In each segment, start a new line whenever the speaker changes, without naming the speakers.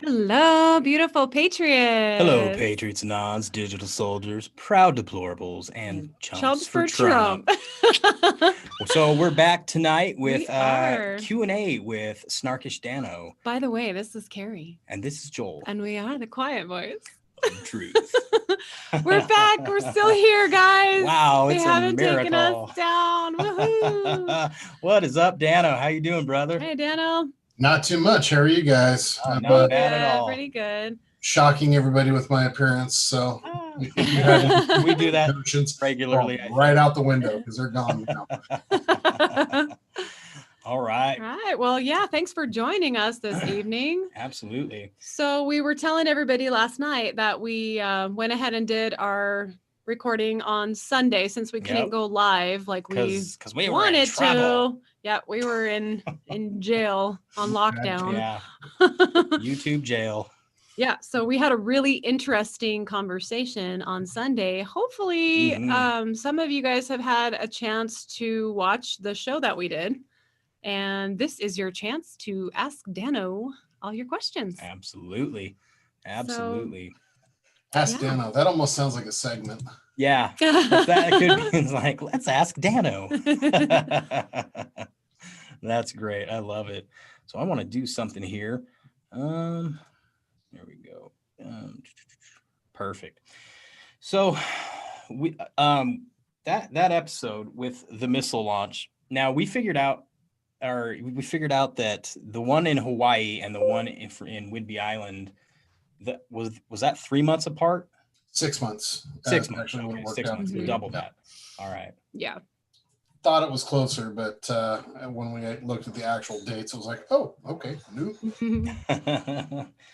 Hello, beautiful
Hello,
Patriots.
Patriots, Nods, Digital Soldiers, Proud Deplorables, and
And
Chumps
chumps
for
for
Trump.
Trump.
So we're back tonight with
We are.
Q&A with Snarkish Danno,
By the way, this is Carrie,
and this is Joel
and we are the Quiet Boys.
of the Truth.
We're back. We're still here, guys.
Wow,
They
it's a
haven't taken us
miracle.
down. Woohoo!
What is up, Danno? How you doing, brother?
Hey, Danno.
Not too much. How are you guys? I'm
Not bad at all.
Pretty good.
shocking everybody with my appearance. So
Ah.
if you had any
We do that
notions,
regularly. I
right out the window because they're gone now.
All right.
Right. Well, yeah, thanks for joining us this evening.
Absolutely.
So we were telling everybody last night that we went ahead and did our recording on Sunday since we couldn't
Yep.
go live like we
Because we were in
wanted
trouble.
to. Yeah, we were in jail on lockdown.
Yeah. YouTube jail.
Yeah, so we had a really interesting conversation on Sunday. Hopefully, some of you guys have had a chance to watch the show that we did. And this is your chance to ask Danno all your questions.
Absolutely. Absolutely.
Ask Danno. That almost sounds like a segment.
Yeah. That could be like, let's ask Danno. That's great. I love it. So I want to do something here. There we go. Perfect. So we that episode with the missile launch. Now we figured out that the one in Hawaii and the one in Whidbey Island, that was that 3 months apart?
6 months.
6 months.
Actually,
Okay,
worked
6
out
months.
to be.
Double that. All right.
Yeah.
Thought it was closer, but when we looked at the actual dates, it was like, oh, okay, new.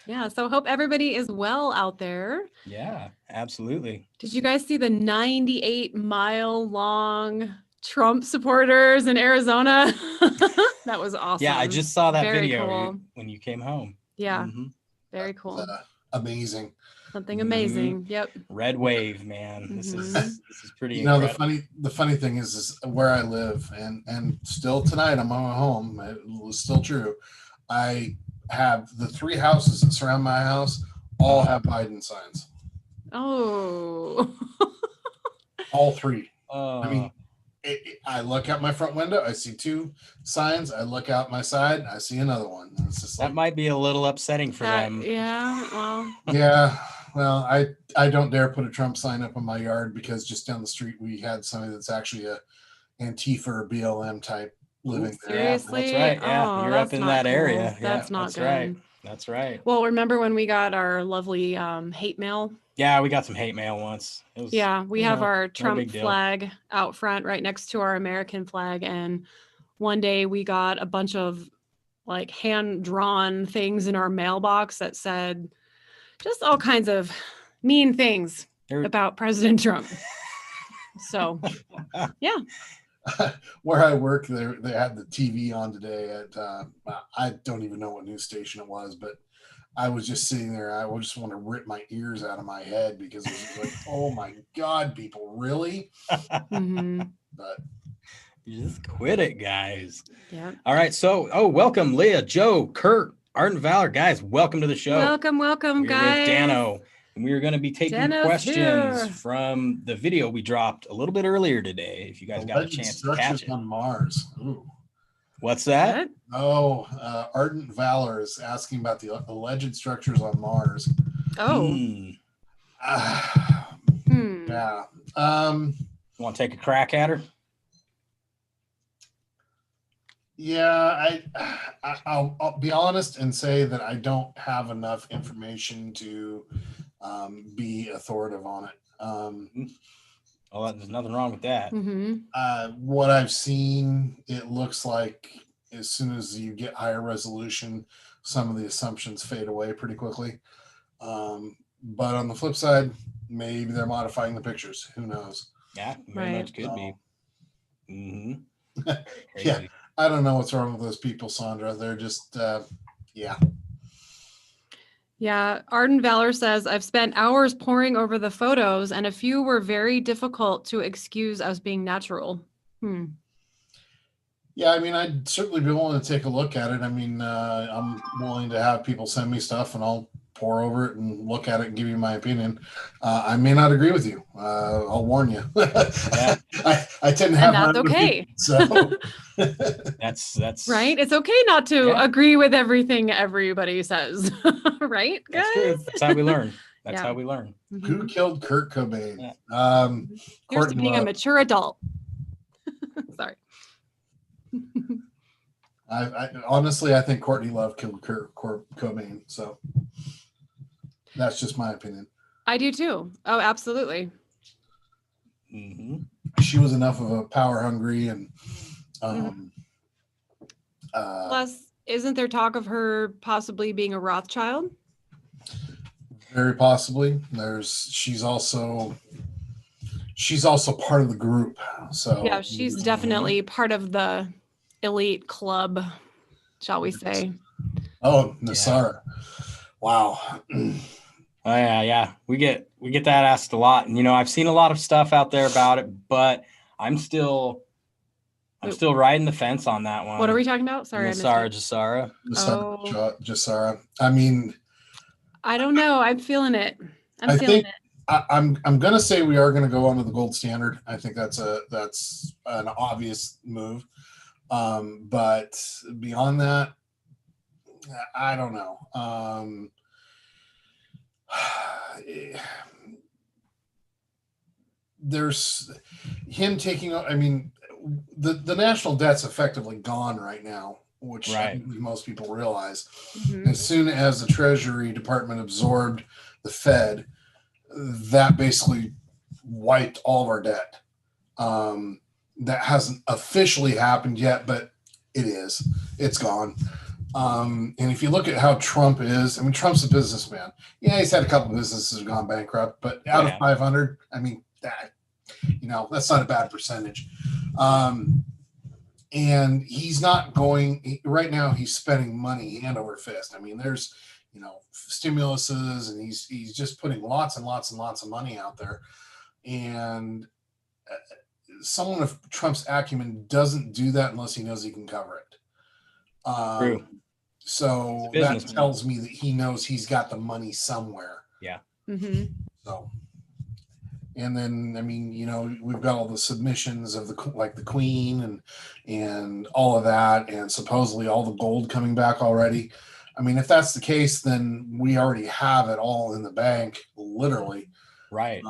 Yeah. So hope everybody is well out there.
Yeah, absolutely.
Did you guys see the 98-mile long Trump supporters in Arizona? That was awesome.
Yeah, I just saw that
Very
video
cool.
when you came home.
Yeah.
Mm-hmm.
Very cool.
Amazing.
Something amazing. Yep.
Red wave, man. This is pretty.
You know,
incredible.
the funny thing is where I live, and still tonight I'm on my home. It was still true. I have the 3 houses that surround my house all have Biden signs.
Oh.
All 3. I mean, I look out my front window, I see 2 signs. I look out my side, I see another one. It's just
that might be a little upsetting for them.
Yeah. Well.
Yeah. Well, I don't dare put a Trump sign up in my yard because just down the street we had somebody that's actually a Antifa or BLM type living there.
Seriously?
Yeah, that's right. Yeah,
Oh,
you're up in that area.
That's
yeah,
not good.
Right. That's right.
Well, remember when we got our lovely hate mail?
Yeah, we got some hate mail once.
We have our Trump
big deal.
flag out front right next to our American flag. And one day we got a bunch of like hand-drawn things in our mailbox that said just all kinds of mean things about President Trump. So, yeah.
Where I work, they had the TV on today at I don't even know what news station it was, but I was just sitting there. I would just want to rip my ears out of my head because it was like, oh my God, people, really? But
just quit it, guys.
Yeah.
All right. So, welcome, Leah, Joe, Kurt, Art and Valor, guys. Welcome to the show.
Welcome,
We're
guys.
with Danno, and we are going to be taking questions from the video we dropped a little bit earlier today. If you guys got a chance to catch it
on Mars. Ooh.
What's that?
Oh, Ardent Valor is asking about the alleged structures on Mars.
Oh.
Yeah.
You want to take a crack at her?
Yeah, I'll be honest and say that I don't have enough information to be authoritative on it.
Well, there's nothing wrong with that.
What I've seen, it looks like as soon as you get higher resolution, some of the assumptions fade away pretty quickly. But on the flip side, maybe they're modifying the pictures. Who knows?
Yeah, very much could be.
Yeah, I don't know what's wrong with those people, Sandra. They're just, yeah.
Yeah, Arden Valor says, I've spent hours poring over the photos and a few were very difficult to excuse as being natural.
Yeah, I mean, I'd certainly be willing to take a look at it. I mean, I'm willing to have people send me stuff and I'll pour over it and look at it and give you my opinion. I may not agree with you. I'll warn you.
Yeah.
I tend to have
and that's okay.
Opinion, so
that's
right. It's okay not to agree with everything everybody says. Right, guys?
That's true. That's how we learn. That's how we learn.
Who killed Kurt Cobain?
Yeah. Here's to being a mature adult. Sorry.
I honestly, I think Courtney Love killed Kurt Cobain. So that's just my opinion.
I do too. Oh, absolutely.
She was enough of a power hungry and
plus, isn't there talk of her possibly being a Rothschild?
Very possibly. She's also part of the group. So
yeah, she's definitely part of the elite club, shall we say.
Oh, Nasara. Wow.
Oh yeah. We get that asked a lot. And I've seen a lot of stuff out there about it, but I'm still riding the fence on that one.
What are we talking about? Sorry,
Jasara.
Jasara. I mean,
I don't know. I'm feeling it. I'm feeling it.
I'm gonna say we are gonna go under the gold standard. I think that's an obvious move. But beyond that, I don't know. There's him taking. I mean, the national debt's effectively gone right now, which I think most people realize. As soon as the Treasury Department absorbed the Fed, that basically wiped all of our debt. That hasn't officially happened yet, but it is. It's gone. And if you look at how Trump is, I mean, Trump's a businessman. Yeah, he's had a couple of businesses that have gone bankrupt, but out of 500, I mean, that's not a bad percentage. And he's not going right now. He's spending money hand over fist. I mean, there's, stimuluses, and he's just putting lots and lots and lots of money out there. And someone of Trump's acumen doesn't do that unless he knows he can cover it.
True.
So that tells me that he knows he's got the money somewhere.
Yeah.
So, and then, I mean, we've got all the submissions of the Queen and all of that, and supposedly all the gold coming back already. I mean, if that's the case, then we already have it all in the bank, literally.
Right.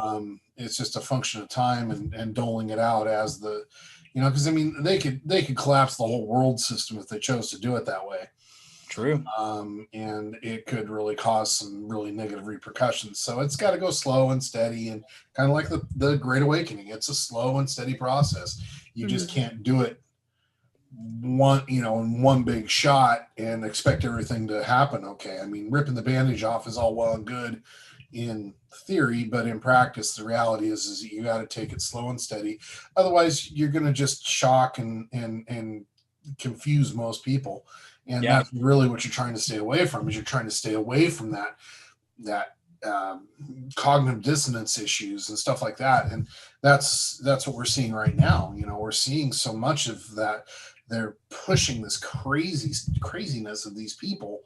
It's just a function of time and doling it out as the, because I mean, they could collapse the whole world system if they chose to do it that way.
True.
And it could really cause some really negative repercussions. So it's got to go slow and steady, and kind of like the Great Awakening. It's a slow and steady process. You just can't do it in one big shot and expect everything to happen. Okay. I mean, ripping the bandage off is all well and good in theory, but in practice, the reality is you got to take it slow and steady. Otherwise, you're going to just shock and confuse most people. And that's really what you're trying to stay away from. Is you're trying to stay away from that cognitive dissonance issues and stuff like that. And that's what we're seeing right now. We're seeing so much of that. They're pushing this craziness of these people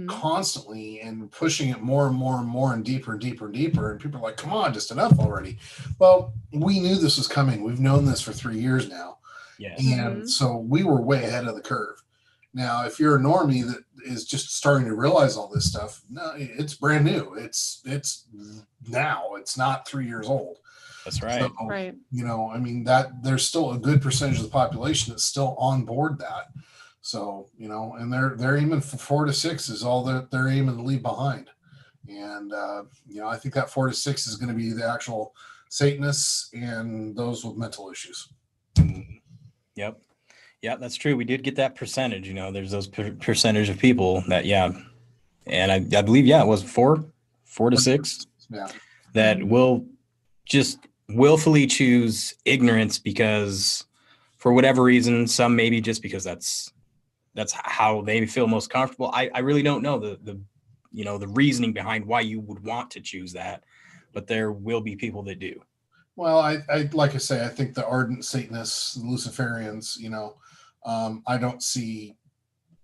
constantly and pushing it more and more and more and deeper and deeper and deeper. And people are like, come on, just enough already. Well, we knew this was coming. We've known this for 3 years now.
Yes.
And so we were way ahead of the curve. Now, if you're a normie that is just starting to realize all this stuff, no, it's brand new. It's now. It's not 3 years old.
That's right.
So, right.
I mean, that there's still a good percentage of the population that's still on board that. So, and they're aiming for 4 to 6 is all that they're aiming to leave behind. And, I think that 4 to 6 is going to be the actual Satanists and those with mental issues.
Yep. Yeah, that's true. We did get that percentage. There's those percentage of people that, and I believe, it was 4 to 6 that will just willfully choose ignorance because for whatever reason, some maybe just because that's how they feel most comfortable. I really don't know the reasoning behind why you would want to choose that, but there will be people that do.
Well, I like I say, I think the ardent Satanists, the Luciferians, I don't see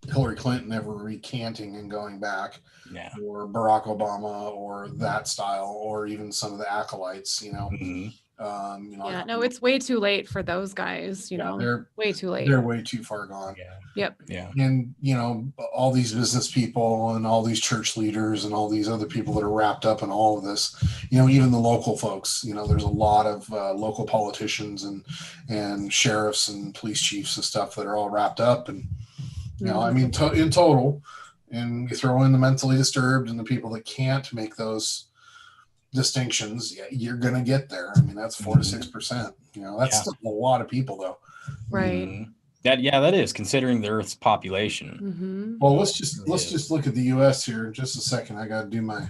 Hillary Clinton ever recanting and going back,
Yeah.
or Barack Obama, or that style, or even some of the acolytes.
Mhm.
Yeah, no, it's way too late for those guys.
they're
way too late.
They're way too far gone.
Yeah.
Yep.
Yeah.
And all these business people and all these church leaders and all these other people that are wrapped up in all of this, even the local folks, there's a lot of local politicians and sheriffs and police chiefs and stuff that are all wrapped up. And I mean, in total, and you throw in the mentally disturbed and the people that can't make those distinctions, you're going to get there. I mean, that's 4 to 6%. That's still a lot of people, though.
Right.
Mhm. That is, considering the Earth's population.
Mm-hmm.
Well, let's just look at the U.S. here in just a second. I got to do my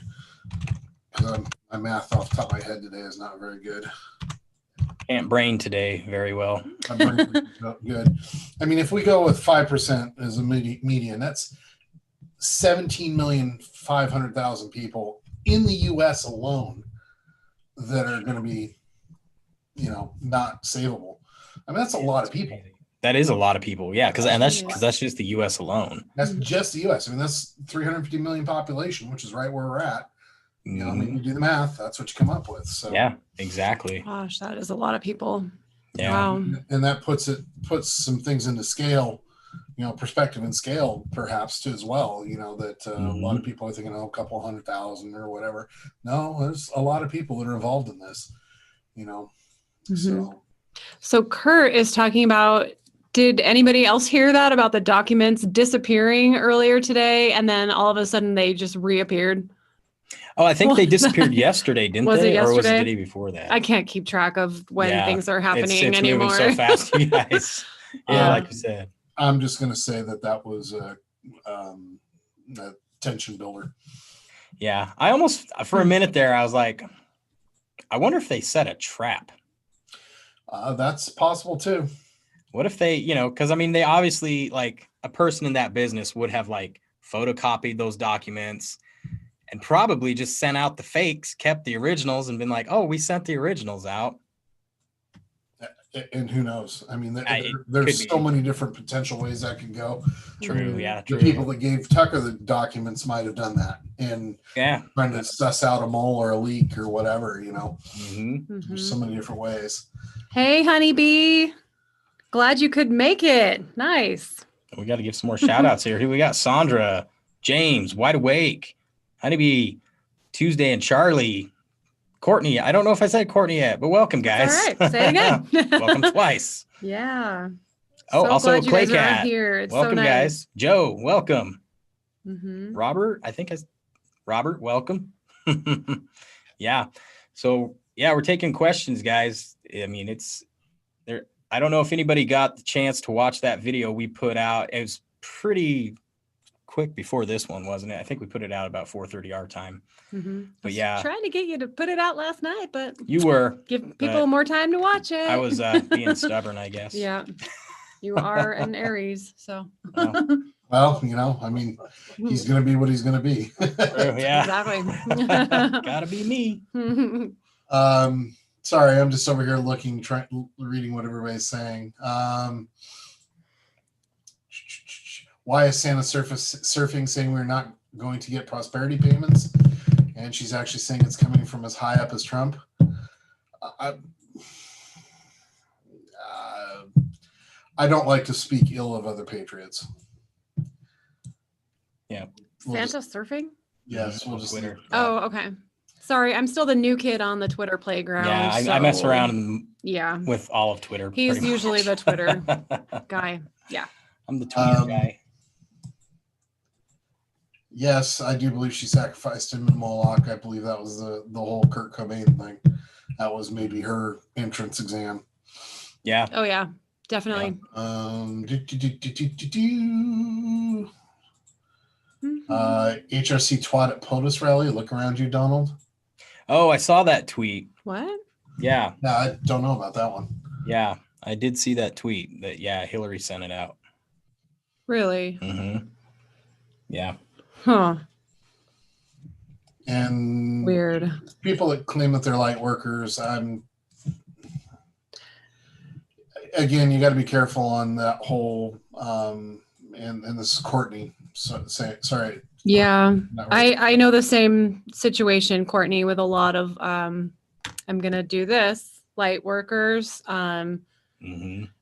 math off the top of my head today is not very good.
Can't brain today very well.
My brain is not good. I mean, if we go with 5% as a median, that's 17,500,000 people in the U.S. alone that are going to be, not savable. I mean, that's a lot of people.
That is a lot of people. Yeah, because that's just the U.S. alone.
That's just the U.S. I mean, that's 350 million population, which is right where we're at. I mean, you do the math, that's what you come up with. So
yeah, exactly.
Gosh, that is a lot of people.
Yeah.
Wow.
And that puts some things into scale, perspective and scale perhaps too as well. That a lot of people are thinking, a couple 100,000 or whatever. No, there's a lot of people that are involved in this.
So Kurt is talking about. Did anybody else hear that about the documents disappearing earlier today, and then all of a sudden they just reappeared?
Oh, I think they disappeared yesterday, didn't
Was
they?
it yesterday?
Or was it the day before that?
I can't keep track of when things are happening
it's
anymore.
Moving so fast, you guys. Yeah, like you said.
I'm just going to say that was a tension builder.
Yeah, I almost, for a minute there, I was like, I wonder if they set a trap.
That's possible too.
What if they, because I mean, they obviously, like, a person in that business would have like photocopied those documents and probably just sent out the fakes, kept the originals, and been like, oh, we sent the originals out.
And who knows? I mean, there's so many different potential ways that can go.
True, yeah.
The people that gave Tucker the documents might have done that, and trying to suss out a mole or a leak or whatever. There's so many different ways.
Hey, honeybee. Glad you could make it. Nice.
We got to give some more shout outs here. Here we got Sandra, James, Wide Awake, Honeybee, Tuesday, and Charlie. Courtney. I don't know if I said Courtney yet, but welcome, guys.
All right. Say it again.
Welcome twice.
Yeah.
Oh,
so
also
Claycat. Here. It's
welcome,
so nice.
guys. Joe, welcome.
Mm-hmm.
Robert, welcome. Yeah. So, yeah, we're taking questions, guys. I mean, it's there. I don't know if anybody got the chance to watch that video we put out. It was pretty quick before this one, wasn't it? I think we put it out about 4:30 our time. But yeah,
trying to get you to put it out last night, but
you were
give people more time to watch it.
I was being stubborn, I guess.
Yeah, you are an Aries, so.
Well, I mean, he's going to be what he's going to be.
Yeah,
exactly.
Gotta be me.
Sorry, I'm just over here reading what everybody's saying. Why is Santa surfing saying we're not going to get prosperity payments? And she's actually saying it's coming from as high up as Trump. I don't like to speak ill of other patriots.
Yeah.
Santa surfing?
Yes, we'll just
Twitter.
Oh, okay. Sorry, I'm still the new kid on the Twitter playground.
Yeah, I mess around with all of Twitter.
He's usually the Twitter guy. Yeah.
I'm the Twitter guy.
Yes, I do believe she sacrificed him in Moloch. I believe that was the whole Kurt Cobain thing. That was maybe her entrance exam.
Yeah.
Oh yeah, definitely.
HRC twat at POTUS rally. Look around you, Donald.
Oh, I saw that tweet.
What?
Yeah.
No, I don't know about that one.
Yeah, I did see that tweet that, Hillary sent it out.
Really?
Mm-hmm. Yeah.
Huh.
And
weird.
People that claim that they're light workers, again, you got to be careful on that whole. And this is Courtney. Sorry.
Yeah, I know the same situation, Courtney, with a lot of I'm gonna do this light workers.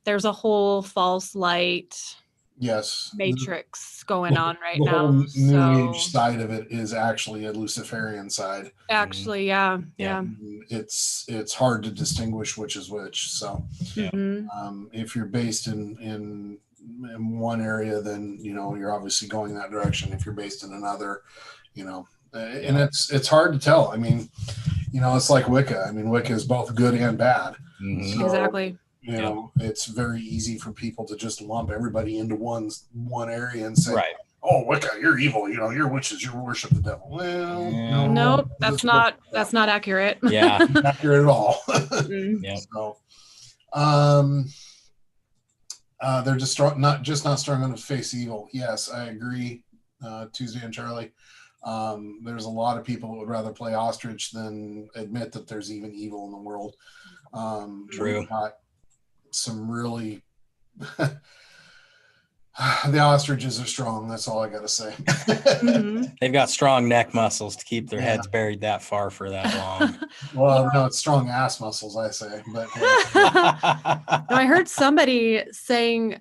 There's a whole false light matrix going on right
now. The whole new age side of it is actually a Luciferian side.
Actually, yeah.
It's hard to distinguish which is which. So if you're based in one area, then you're obviously going that direction. If you're based in another, and it's hard to tell. I mean, it's like Wicca. I mean, Wicca is both good and bad. So,
exactly.
It's very easy for people to just lump everybody into one area and say, "Oh, Wicca, you're evil. You're witches. You worship the devil." Well,
nope, that's not accurate.
Yeah,
not accurate at all. So, they're just not strong enough to face evil. Yes, I agree. Tuesday and Charlie. There's a lot of people that would rather play ostrich than admit that there's even evil in the world.
True.
We've got some really the ostriches are strong. That's all I got to say.
They've got strong neck muscles to keep their heads buried that far for that long.
Well, no, it's strong ass muscles, I say. But
no, I heard somebody saying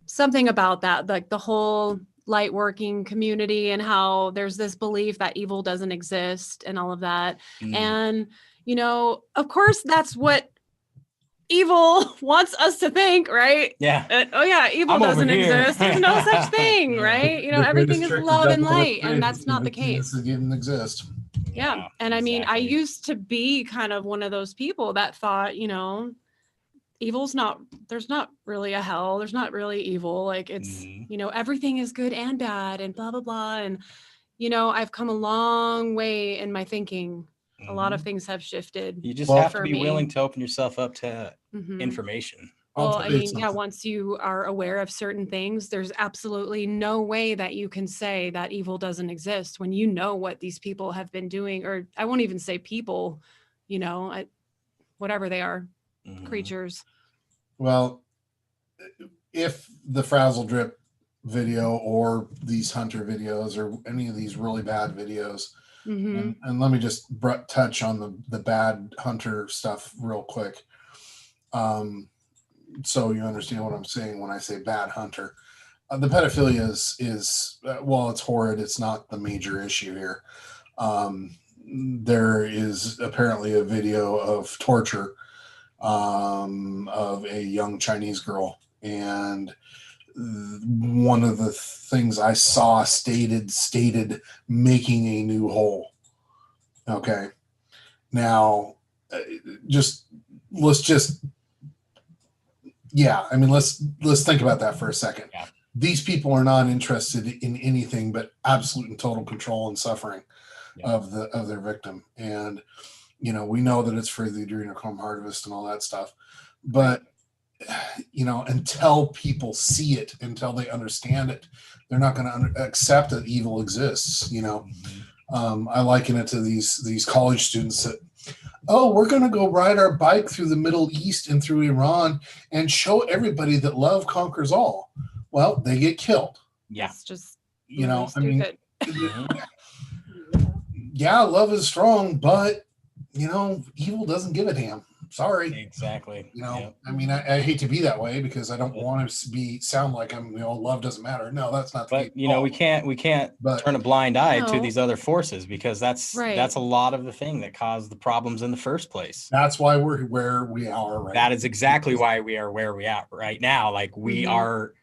something about that, like the whole light working community and how there's this belief that evil doesn't exist and all of that. And, of course, that's what evil wants us to think, right?
Yeah.
Evil doesn't exist. There's no such thing, right? Everything is love and light, and that's not the case.
It didn't exist.
Yeah. And I mean, I used to be kind of one of those people that thought, there's not really a hell. There's not really evil. Like it's, everything is good and bad and blah, blah, blah. And, I've come a long way in my thinking. A lot of things have shifted.
You just have to be willing to open yourself up to information.
Well, I mean, once you are aware of certain things, there's absolutely no way that you can say that evil doesn't exist when you know what these people have been doing, or I won't even say people, whatever they are, creatures.
Well, if the Frazzle Drip video or these hunter videos or any of these really bad videos, and let me just touch on the bad hunter stuff real quick. So you understand what I'm saying when I say bad hunter. The pedophilia is well, it's horrid. It's not the major issue here. There is apparently a video of torture of a young Chinese girl, and one of the things I saw stated making a new hole. Okay, now let's think about that for a second.
Yeah.
These people are not interested in anything but absolute and total control and suffering of their victim, and we know that it's for the adrenochrome harvest and all that stuff, but until people see it, until they understand it, they're not going to accept that evil exists. I liken it to these college students that, we're going to go ride our bike through the Middle East and through Iran and show everybody that love conquers all. Well, they get killed.
Yeah.
It's just,
stupid. Yeah, love is strong, but evil doesn't give a damn. Sorry.
Exactly.
I mean, I hate to be that way because I don't want to sound like I'm, love doesn't matter. No, that's not the case.
We can't turn a blind eye to these other forces, because that's a lot of the thing that caused the problems in the first place.
That's why we're where we are right
That is exactly why we are where we are right now. Like we are,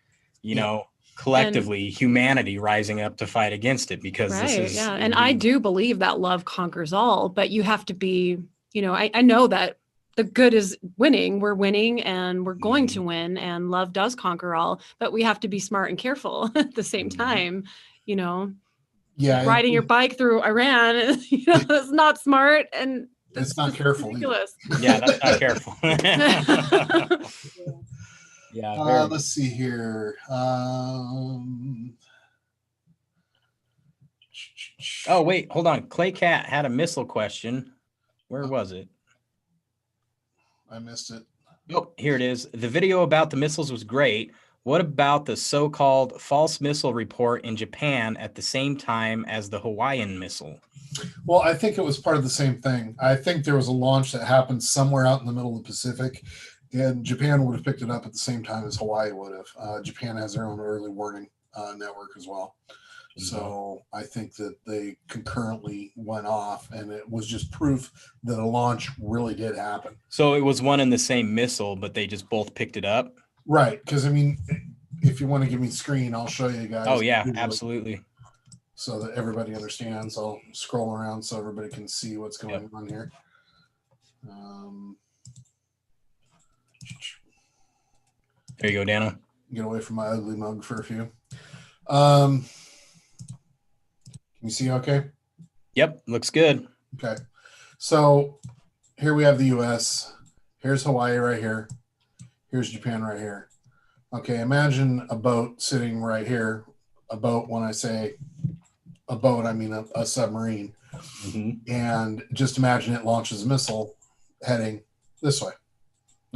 collectively humanity rising up to fight against it, because this is
and I do believe that love conquers all, but you have to be, I know that the good is winning. We're winning and we're going to win, and love does conquer all, but we have to be smart and careful at the same time, riding your bike through Iran, it's not smart, and
it's not careful.
Ridiculous.
Yeah, that's not careful. Yeah.
Let's see here.
Oh, wait, hold on. Clay Cat had a missile question. Where was it?
I missed it.
Oh, here it is. The video about the missiles was great. What about the so-called false missile report in Japan at the same time as the Hawaiian missile?
Well, I think it was part of the same thing. I think there was a launch that happened somewhere out in the middle of the Pacific, and Japan would have picked it up at the same time as Hawaii would have. Japan has their own early warning network as well. So I think that they concurrently went off, and it was just proof that a launch really did happen.
So it was one and the same missile, but they just both picked it up?
Right, because I mean, if you want to give me screen, I'll show you guys.
Oh, yeah, absolutely.
So that everybody understands. I'll scroll around so everybody can see what's going on here.
There you go, Danno.
Get away from my ugly mug for a few. Can you see okay?
Yep, looks good.
Okay. So here we have the U.S. Here's Hawaii right here. Here's Japan right here. Okay, imagine a boat sitting right here. A boat, when I say a boat, I mean a submarine.
Mm-hmm.
And just imagine it launches a missile heading this way.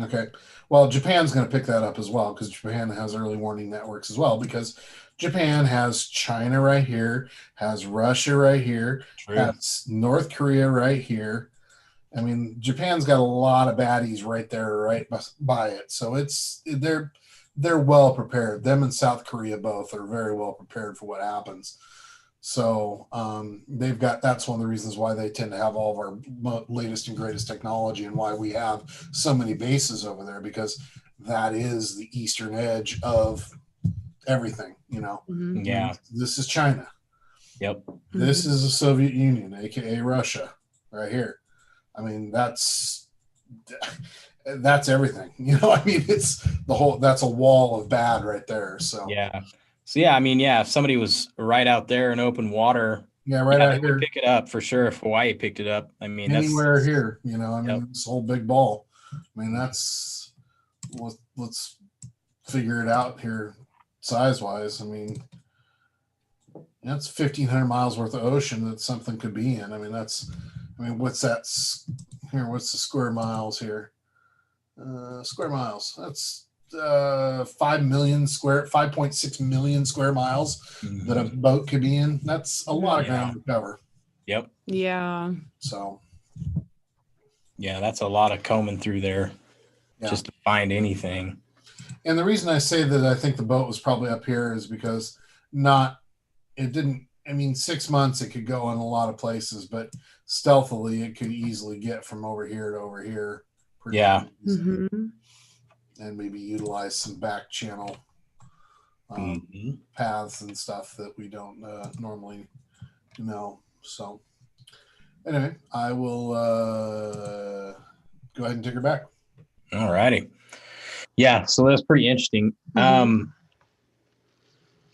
Okay. Well, Japan's going to pick that up as well because Japan has early warning networks as well, because Japan has China right here, has Russia right here, has North Korea right here. I mean, Japan's got a lot of baddies right there, right by it. So they're well prepared. Them and South Korea both are very well prepared for what happens. So that's one of the reasons why they tend to have all of our latest and greatest technology, and why we have so many bases over there, because that is the eastern edge of everything, you know.
Mm-hmm.
Yeah.
This is China.
Yep.
This is the Soviet Union, aka Russia, right here. I mean, that's everything. You know, I mean, it's that's a wall of bad right there. So
yeah. So yeah, I mean, yeah, if somebody was right out there in open water,
out here,
pick it up for sure. If Hawaii picked it up, I mean,
anywhere here, you know, I mean, this whole big ball. I mean, let's figure it out here size wise. I mean, that's 1,500 miles worth of ocean that something could be in. I mean, what's that here? What's the square miles here? Square miles. That's 5.6 million square miles that a boat could be in. That's a lot of ground to cover.
Yep.
Yeah.
So
yeah, that's a lot of combing through there just to find anything.
And the reason I say that I think the boat was probably up here is because 6 months it could go in a lot of places, but stealthily it could easily get from over here to over here.
Yeah.
Mm-hmm.
And maybe utilize some back channel paths and stuff that we don't normally know. So anyway, I will go ahead and take her back.
All righty. Yeah, so that's pretty interesting.
Mm-hmm.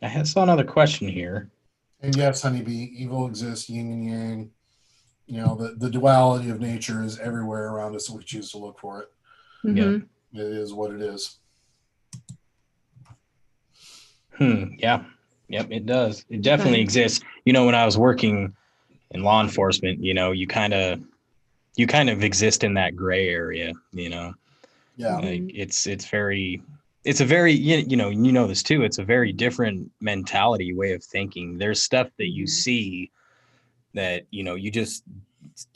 I saw another question here.
And yes, honeybee, evil exists, yin and yang. You know, the duality of nature is everywhere around us if we choose to look for it.
Mm-hmm.
Yeah.
It is what it is.
Yeah. Yep, it does. It definitely exists. You know, when I was working in law enforcement, you know, you kind of exist in that gray area, you know.
Yeah.
Like it's a very, you know this too. It's a very different mentality, way of thinking. There's stuff that you see that, you know, you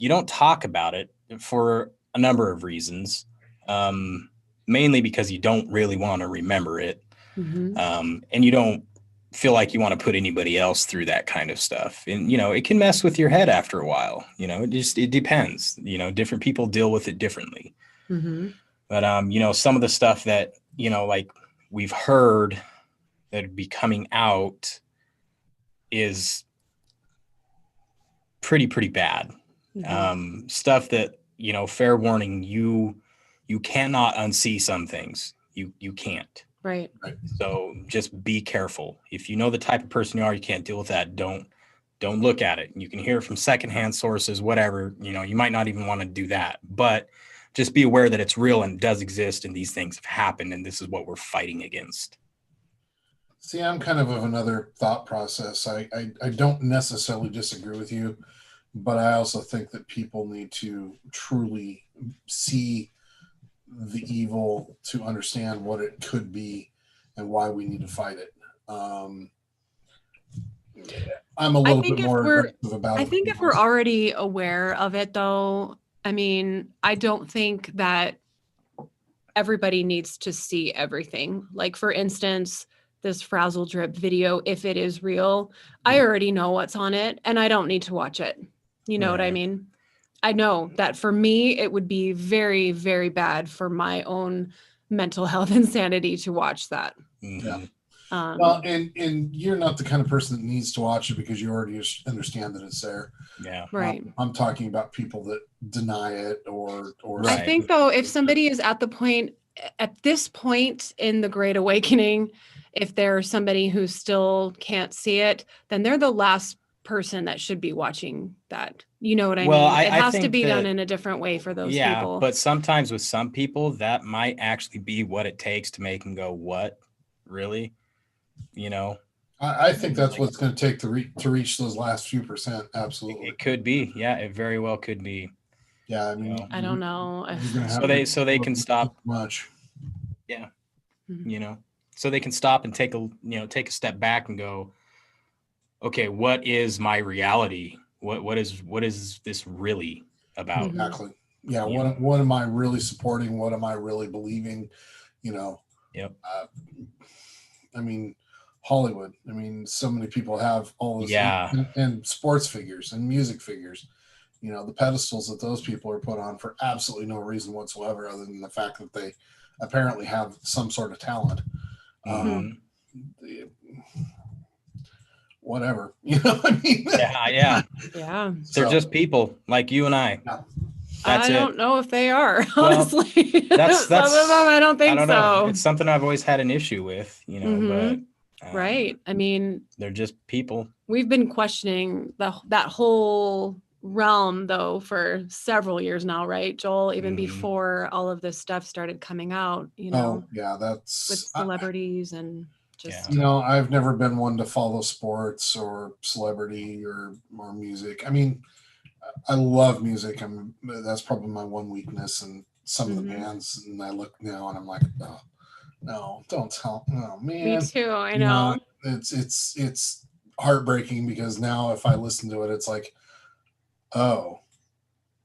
don't talk about it for a number of reasons. Mainly because you don't really want to remember it.
Mm-hmm.
And you don't feel like you want to put anybody else through that kind of stuff. And, you know, it can mess with your head after a while, you know, it depends, you know, different people deal with it differently.
Mm-hmm.
But, you know, some of the stuff that, you know, like we've heard that would be coming out is pretty bad.
Mm-hmm.
Stuff that, you know, fair warning, you cannot unsee some things. You can't.
Right.
So just be careful. If you know the type of person you are, you can't deal with that. Don't look at it. You can hear it from secondhand sources, whatever, you know, you might not even want to do that, but just be aware that it's real and does exist, and these things have happened, and this is what we're fighting against.
See, I'm kind of another thought process. I don't necessarily disagree with you, but I also think that people need to truly see the evil to understand what it could be and why we need to fight it. I'm a little bit more aggressive about it.
I think if we're already aware of it, though, I mean, I don't think that everybody needs to see everything. Like, for instance, this Frazzle Drip video, if it is real, I already know what's on it and I don't need to watch it. You know what I mean? I know that for me, it would be very, very bad for my own mental health and sanity to watch that.
Yeah. Well, and you're not the kind of person that needs to watch it because you already understand that it's there.
Yeah.
Right.
I'm talking about people that deny it or
I think, though, if somebody is at this point in the Great Awakening, if there's somebody who still can't see it, then they're the last person that should be watching that. You know what I mean? It has to be done in a different way for those people.
But sometimes with some people, that might actually be what it takes to make them go, what? Really? You know?
I think that's what it's going to take to reach those last few percent. Absolutely.
It could be. Yeah, it very well could be.
Yeah, I mean,
I don't know.
So they can stop
much.
Yeah. You know, so they can stop and take a step back and go, okay, what is my reality? What is this really about?
Exactly. Yeah. What am I really supporting? What am I really believing? You know.
Yep.
I mean, Hollywood. I mean, so many people have all this, and sports figures and music figures. You know, the pedestals that those people are put on for absolutely no reason whatsoever, other than the fact that they apparently have some sort of talent. Whatever, you know what I mean?
Yeah.
They're just people like you and I.
Yeah.
That's
I don't know if they are, honestly.
That's
some of them, I don't think so.
Know. It's something I've always had an issue with, you know, but
right. I mean,
they're just people.
We've been questioning that whole realm, though, for several years now, right, Joel? Even before all of this stuff started coming out, you know.
Oh, yeah, that's
with celebrities and just.
You know, I've never been one to follow sports or celebrity or music. I mean, I love music. That's probably my one weakness, and some of the bands. And I look now, and I'm like, oh, no, don't tell. Oh man,
me too. I know.
It's heartbreaking because now if I listen to it, it's like, oh,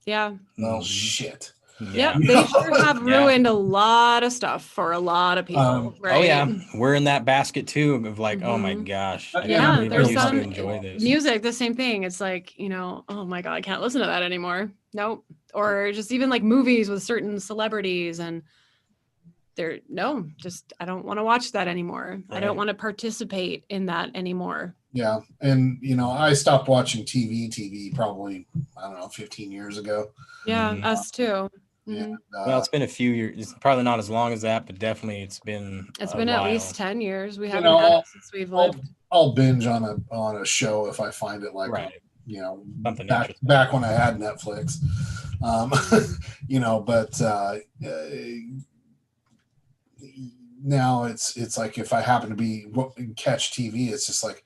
yeah,
well, shit.
Yeah, they sure have ruined a lot of stuff for a lot of people. Right?
Oh yeah, we're in that basket too of like, oh my gosh,
there's some enjoy this. Music, the same thing. It's like, you know, oh my god, I can't listen to that anymore. Nope. Or just even like movies with certain celebrities, and I don't want to watch that anymore. Right. I don't want to participate in that anymore.
Yeah, and you know, I stopped watching TV probably, I don't know, 15 years ago.
Yeah, us too.
And,
well, it's been a few years. It's probably not as long as that, but definitely it's been
at least 10 years. We haven't had it since we've lived.
I'll binge on a show if I find it like you know, back when I had Netflix. You know, but now it's like if I happen to catch TV, it's just like,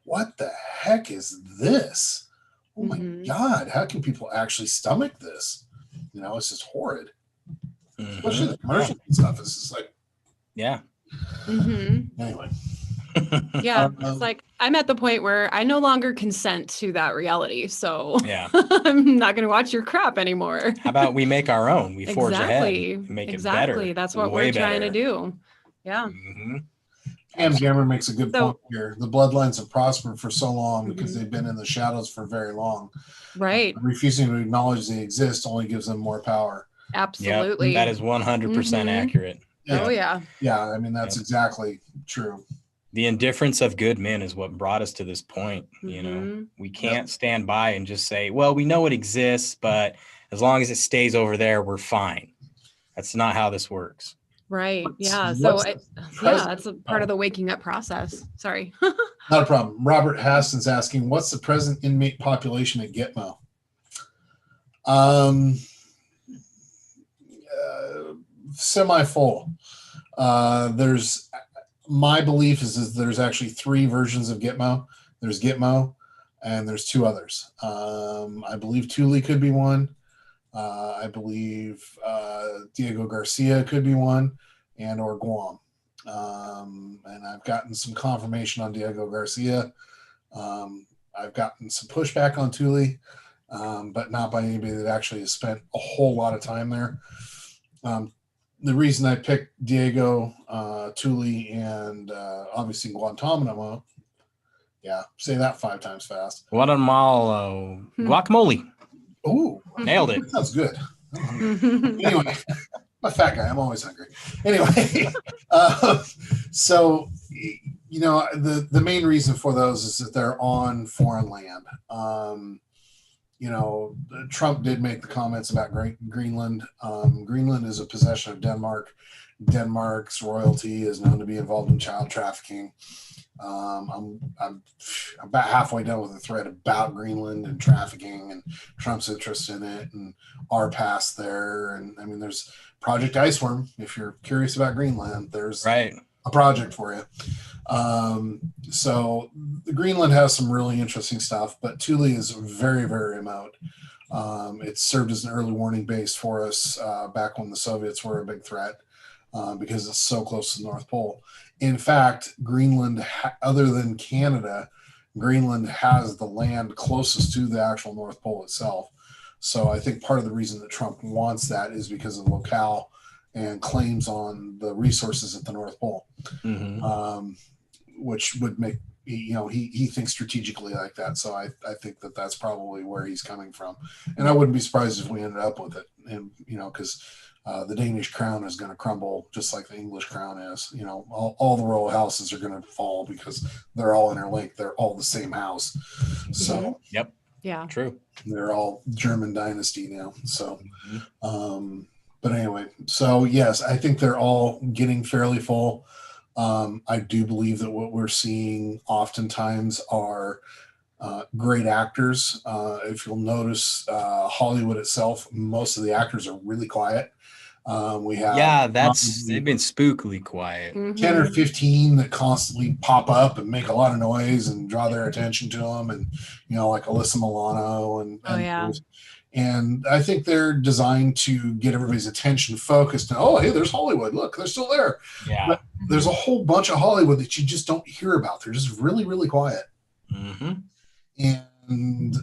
what the heck is this? Oh my god, how can people actually stomach this? You know, it's just horrid. Especially the commercial stuff. It's just like, Anyway.
Yeah, it's like I'm at the point where I no longer consent to that reality. So I'm not going to watch your crap anymore.
How about we make our own? We forge ahead, make it better.
That's what we're trying to do. Yeah.
Cam Gammer makes a good point here. The bloodlines have prospered for so long because they've been in the shadows for very long.
Right.
Refusing to acknowledge they exist only gives them more power.
Absolutely.
That is 100% accurate.
Yeah.
Oh, yeah.
Yeah, I mean, that's exactly true.
The indifference of good men is what brought us to this point. You know, we can't stand by and just say, well, we know it exists, but as long as it stays over there, we're fine. That's not how this works.
Right. Yeah. So that's a part of the waking up process. Sorry.
Not a problem. Robert Haston's asking, what's the present inmate population at Gitmo? Semi-full. My belief is there's actually 3 versions of Gitmo. There's Gitmo and there's 2 others. I believe Thule could be one. I believe Diego Garcia could be one, and or Guam. And I've gotten some confirmation on Diego Garcia. I've gotten some pushback on Thule, but not by anybody that actually has spent a whole lot of time there. The reason I picked Diego, Thule, and obviously Guantanamo, say that 5 times fast.
Guatemala guacamole.
Ooh,
Nailed it.
That sounds good. Anyway, I'm a fat guy. I'm always hungry. Anyway, so the main reason for those is that they're on foreign land. Trump did make the comments about Greenland. Greenland is a possession of Denmark. Denmark's royalty is known to be involved in child trafficking. I'm about halfway done with the thread about Greenland and trafficking and Trump's interest in it and our past there. And I mean, there's Project Iceworm. If you're curious about Greenland, there's a project for you. So the Greenland has some really interesting stuff, but Thule is very, very remote. It served as an early warning base for us back when the Soviets were a big threat because it's so close to the North Pole. In fact, Greenland, other than Canada, Greenland has the land closest to the actual North Pole itself. So I think part of the reason that Trump wants that is because of the locale and claims on the resources at the North Pole, which would make, he thinks strategically like that. So I think that that's probably where he's coming from. And I wouldn't be surprised if we ended up with it, and because the Danish crown is going to crumble just like the English crown is. All the royal houses are going to fall because they're all interlinked. They're all the same house. So,
yep.
Yeah.
True.
They're all German dynasty now. So, but anyway, so yes, I think they're all getting fairly full. I do believe that what we're seeing oftentimes are great actors. If you'll notice, Hollywood itself, most of the actors are really quiet. We have
they've been spookily quiet.
10 or 15 that constantly pop up and make a lot of noise and draw their attention to them, and like Alyssa Milano and I think they're designed to get everybody's attention focused. And hey, there's Hollywood. Look, they're still there.
Yeah,
but there's a whole bunch of Hollywood that you just don't hear about. They're just really, really quiet. And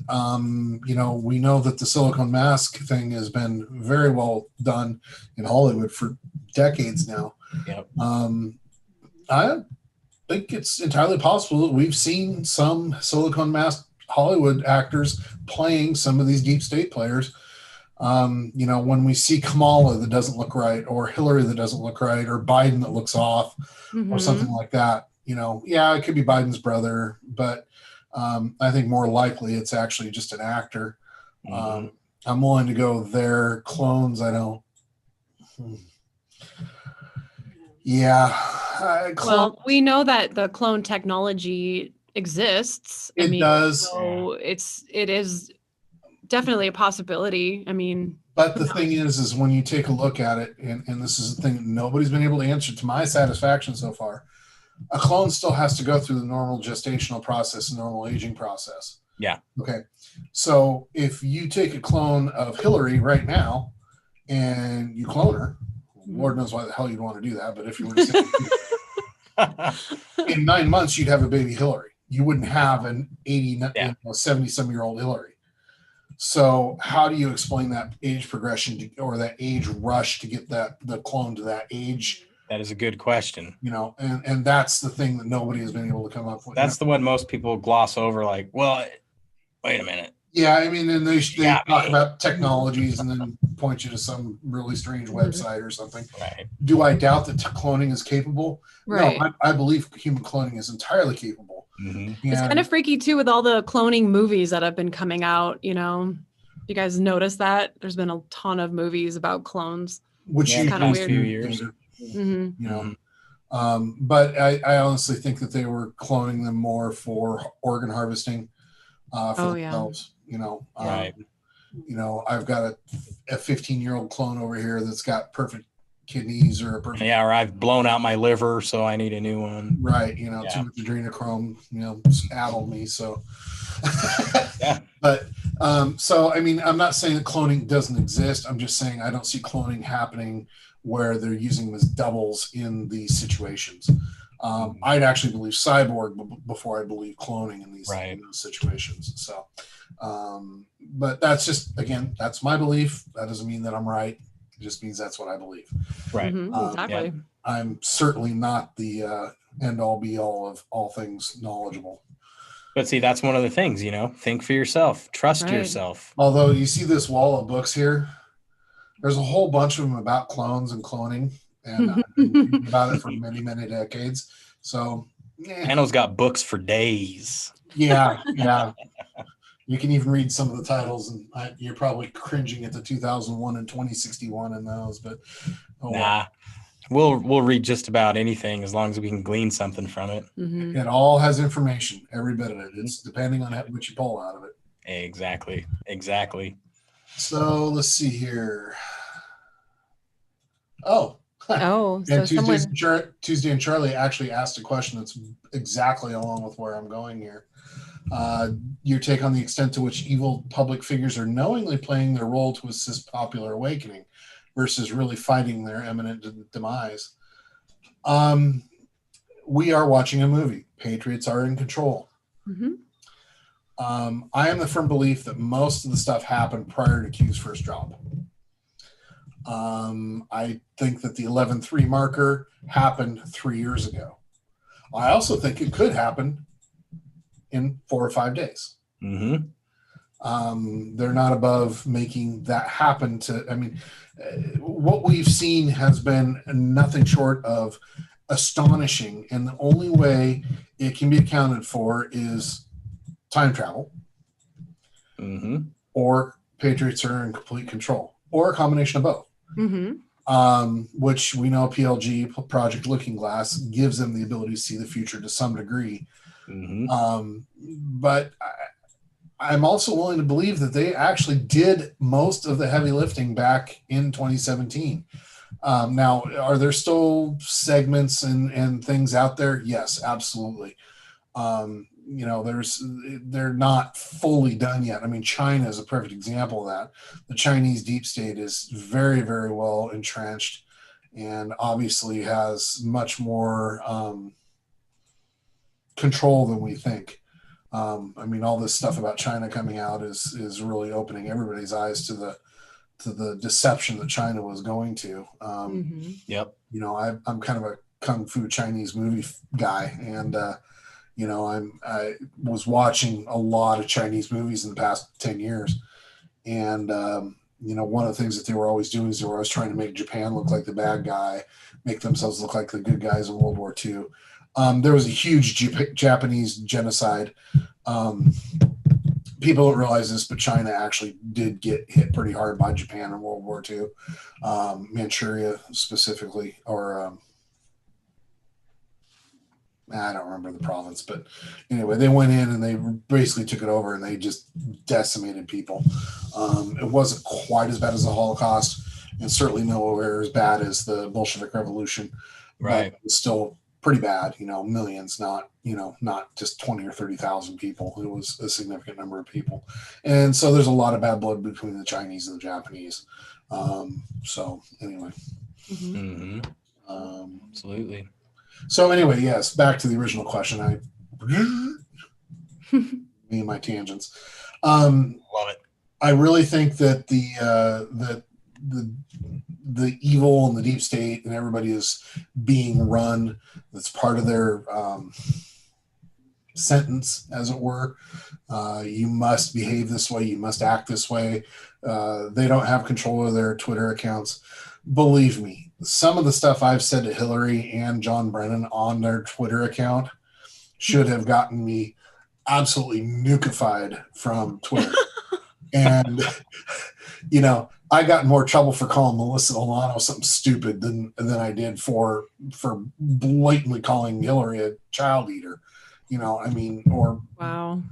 we know that the silicone mask thing has been very well done in Hollywood for decades now.
Yep.
I think it's entirely possible that we've seen some silicone mask Hollywood actors playing some of these deep state players. When we see Kamala that doesn't look right, or Hillary that doesn't look right, or Biden that looks off, or something like that, it could be Biden's brother, but I think more likely it's actually just an actor. I'm willing to go their clones. I don't.
Well, we know that the clone technology exists.
It does.
So it is definitely a possibility.
But the thing is when you take a look at it, and this is the thing that nobody's been able to answer to my satisfaction so far, a clone still has to go through the normal gestational process and normal aging process.
Yeah.
Okay. So if you take a clone of Hillary right now and you clone her, Lord knows why the hell you'd want to do that, but if you were to say, in 9 months, you'd have a baby Hillary. You wouldn't have an 70-some-year-old Hillary. So how do you explain that age progression or that age rush to get the clone to that age?
That is a good question.
And that's the thing that nobody has been able to come up with.
That's the one most people gloss over, like, well, wait a minute.
Yeah, and they talk about technologies and then point you to some really strange website or something.
Right.
Do I doubt that cloning is capable?
Right.
No, I believe human cloning is entirely capable.
It's kind of freaky too with all the cloning movies that have been coming out. You guys notice that there's been a ton of movies about clones,
which
is kind of weird.
Few years.
But I honestly think that they were cloning them more for organ harvesting for themselves.
Right.
I've got a 15-year-old clone over here that's got perfect kidneys or a perfect.
Yeah, or I've blown out my liver, so I need a new one.
Right. Too much adrenochrome, addled me. So,
yeah.
But So, I mean, I'm not saying that cloning doesn't exist. I'm just saying I don't see cloning happening where they're using them as doubles in these situations. I'd actually believe cyborg before I believe cloning in in those situations. So, but that's just, again, that's my belief. That doesn't mean that I'm right. It just means that's what I believe.
Right.
Exactly.
Yeah.
I'm certainly not the end all be all of all things knowledgeable.
But see, that's one of the things, think for yourself, trust yourself.
Although you see this wall of books here, there's a whole bunch of them about clones and cloning, and I've been reading about it for many, many decades. So,
Danno's got books for days.
Yeah. You can even read some of the titles, and you're probably cringing at the 2001 and 2061 in those. But
we'll read just about anything as long as we can glean something from it.
Mm-hmm.
It all has information, every bit of it. It's depending on what you pull out of it.
Exactly.
So let's see here. Oh,
so
and Tuesday and Charlie actually asked a question that's exactly along with where I'm going here. Your take on the extent to which evil public figures are knowingly playing their role to assist popular awakening versus really fighting their imminent demise. We are watching a movie. Patriots are in control.
Mm-hmm.
I am the firm belief that most of the stuff happened prior to Q's first job. I think that the 11-3 marker happened 3 years ago. I also think it could happen in 4 or 5 days.
Mm-hmm.
They're not above making that happen. What we've seen has been nothing short of astonishing, and the only way it can be accounted for is time travel, or Patriots are in complete control, or a combination of both. Which we know PLG, Project Looking Glass, gives them the ability to see the future to some degree. But I'm also willing to believe that they actually did most of the heavy lifting back in 2017. Now, are there still segments and things out there? Yes, absolutely. They're not fully done yet. I mean, China is a perfect example of that. The Chinese deep state is very, very well entrenched and obviously has much more control than we think. All this stuff about China coming out is really opening everybody's eyes to the deception that China was going to.
Yep.
I'm kind of a kung fu Chinese movie guy, and I was watching a lot of Chinese movies in the past 10 years. And, one of the things that they were always doing is they were always trying to make Japan look like the bad guy, make themselves look like the good guys in World War II. There was a huge Japanese genocide. People don't realize this, but China actually did get hit pretty hard by Japan in World War II, Manchuria specifically, or I don't remember the province, but anyway, they went in and they basically took it over and they just decimated people. It wasn't quite as bad as the Holocaust, and certainly nowhere as bad as the Bolshevik Revolution.
Right.
But it was still pretty bad, millions, not just 20 or 30,000 people. It was a significant number of people. And so there's a lot of bad blood between the Chinese and the Japanese. So anyway.
Absolutely.
So anyway, yes, back to the original question. Me and my tangents.
Love it.
I really think that the evil and the deep state and everybody is being run. That's part of their sentence, as it were. You must behave this way. You must act this way. They don't have control of their Twitter accounts. Believe me, some of the stuff I've said to Hillary and John Brennan on their Twitter account should have gotten me absolutely nukified from Twitter. And, I got in more trouble for calling Melissa Olano something stupid than I did for blatantly calling Hillary a child eater.
Wow.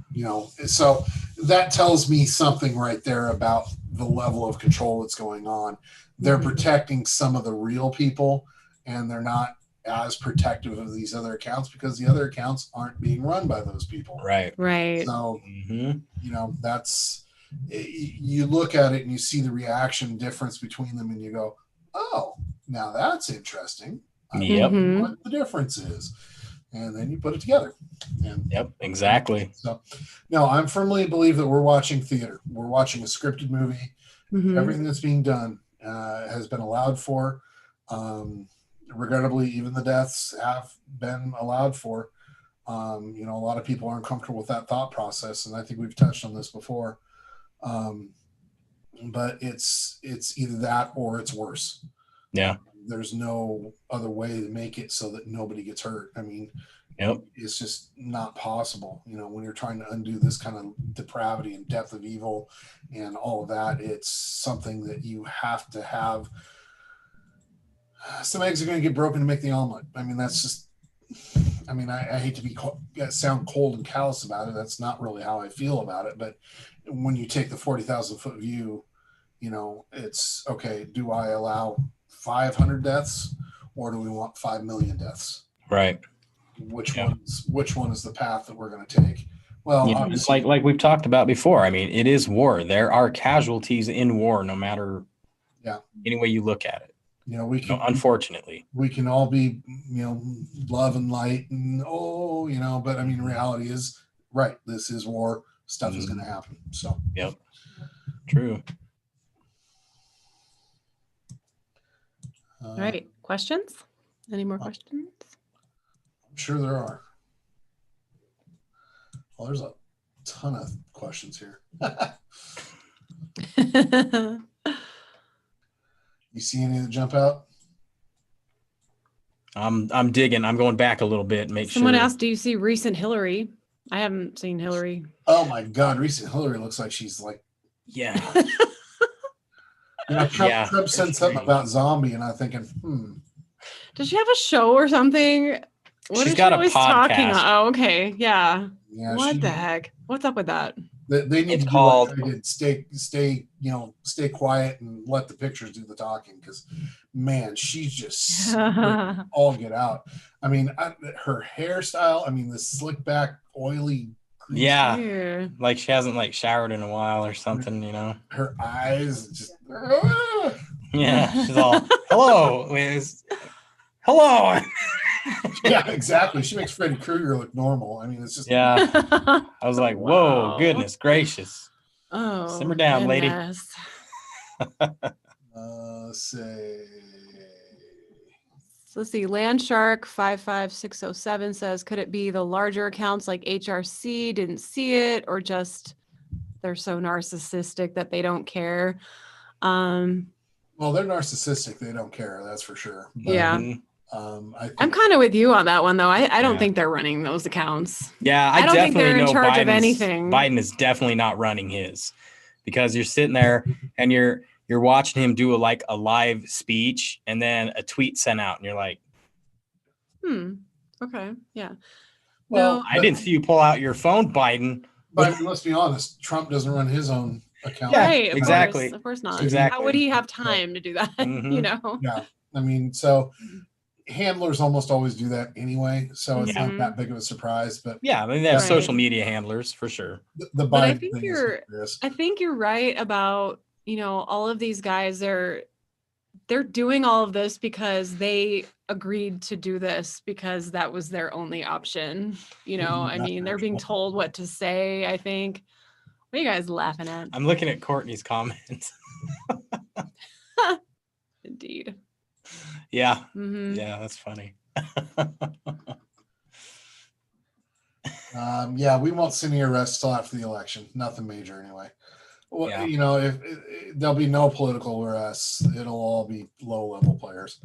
So that tells me something right there about the level of control that's going on. They're protecting some of the real people, and they're not as protective of these other accounts because the other accounts aren't being run by those people.
Right.
So, you look at it and you see the reaction difference between them, and you go, oh, now that's interesting.
Yep.
What the difference is. And then you put it together. And
yep, exactly.
So, no, I firmly believe that we're watching theater. We're watching a scripted movie. Everything that's being done has been allowed for. Regrettably, even the deaths have been allowed for. You know, a lot of people aren't comfortable with that thought process, and I think we've touched on this before. But it's either that or it's worse.
Yeah.
There's no other way to make it so that nobody gets hurt. I mean, it's just not possible. You know, when you're trying to undo this kind of depravity and depth of evil and all of that, it's something that you have to have. Some eggs are going to get broken to make the omelet. I mean, that's just, I mean, I hate to sound cold and callous about it. That's not really how I feel about it. But when you take the 40,000 foot view, you know, it's okay. Do I allow 500 deaths, or do we want 5 million deaths?
Right.
Which one is the path that we're going to take? Well,
it's like we've talked about before. I mean, it is war. There are casualties in war, no matter any way you look at it.
You know, we can,
unfortunately,
we can all be, you know, love and light and you know, but I mean, reality is right. This is war. Stuff is going to happen. So,
yep, true.
All right. Questions? Any more questions?
I'm sure there are. Well, there's a ton of questions here. You see any that jump out?
I'm digging. I'm going back a little bit.
Someone asked, do you see recent Hillary? I haven't seen Hillary.
Oh my God. Recent Hillary looks like she's like,
yeah.
You know, Trump said something about zombie, and I'm thinking,
Does she have a show or something? What
She's
is
got
she
a
always
podcast.
talking about? Oh, okay. Yeah. What
she,
the heck? What's up with that?
They need to do what they did. Stay quiet and let the pictures do the talking, because man, she's just all get out. I mean, her hairstyle, I mean, the slick back, oily.
Yeah. Like she hasn't like showered in a while or something, you know.
Her eyes just
yeah, she's all hello, Liz. Hello.
Yeah, exactly. She makes Freddy Krueger look normal. I mean, it's just
I was like, whoa, goodness gracious.
Oh,
simmer down, lady.
Let's see. Landshark 55607 says, could it be the larger accounts like HRC didn't see it, or just they're so narcissistic that they don't care?
Well, they're narcissistic. They don't care. That's for sure. But,
yeah. I'm kind of with you on that one, though. I don't think they're running those accounts.
Yeah,
I don't think they're in charge of anything.
Biden is definitely not running his, because you're sitting there and you're watching him do a live speech and then a tweet sent out, and you're like,
okay, yeah.
Well,
no,
I didn't see you pull out your phone, Biden.
But let's be honest, Trump doesn't run his own account.
Yeah,
right,
exactly.
Of course not.
Exactly.
How would he have time to do that? You know?
Yeah. I mean, so handlers almost always do that anyway, so it's not that big of a surprise. But
yeah, I mean, they have social media handlers for sure.
But
I think you're right about, you know, all of these guys. They're doing all of this because they agreed to do this because that was their only option. You know, I mean, they're being told what to say. I think. What are you guys laughing at?
I'm looking at Courtney's comments.
Indeed.
Yeah. Yeah, that's funny.
Yeah, we won't see any arrests till after the election. Nothing major anyway. Well, you know, if there'll be no political arrests, it'll all be low-level players.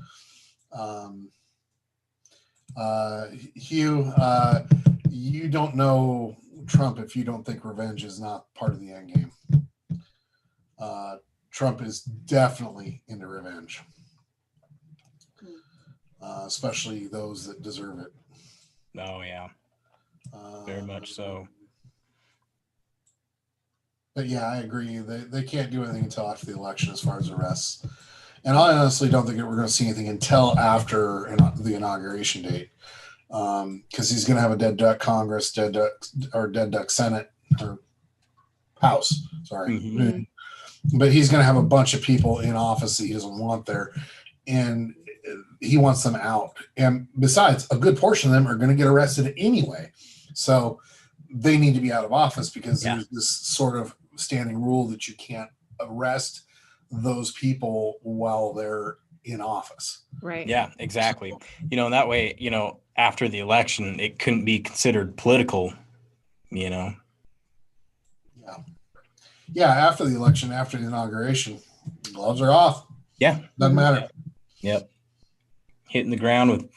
Hugh, you don't know Trump if you don't think revenge is not part of the end game. Trump is definitely into revenge, especially those that deserve it.
Oh, yeah. Very much so.
But yeah, I agree. They can't do anything until after the election as far as arrests. And I honestly don't think that we're going to see anything until after the inauguration date, because he's going to have a dead duck Congress, dead duck Senate, or House. Sorry.
Mm-hmm.
But he's going to have a bunch of people in office that he doesn't want there. And he wants them out. And besides, a good portion of them are going to get arrested anyway. So they need to be out of office because there's this sort of standing rule that you can't arrest those people while they're in office.
Right.
Yeah, exactly. You know, that way, you know, after the election, it couldn't be considered political, you know.
Yeah, after the election, after the inauguration, gloves are off.
Yeah.
Doesn't matter.
Yep. Hitting the ground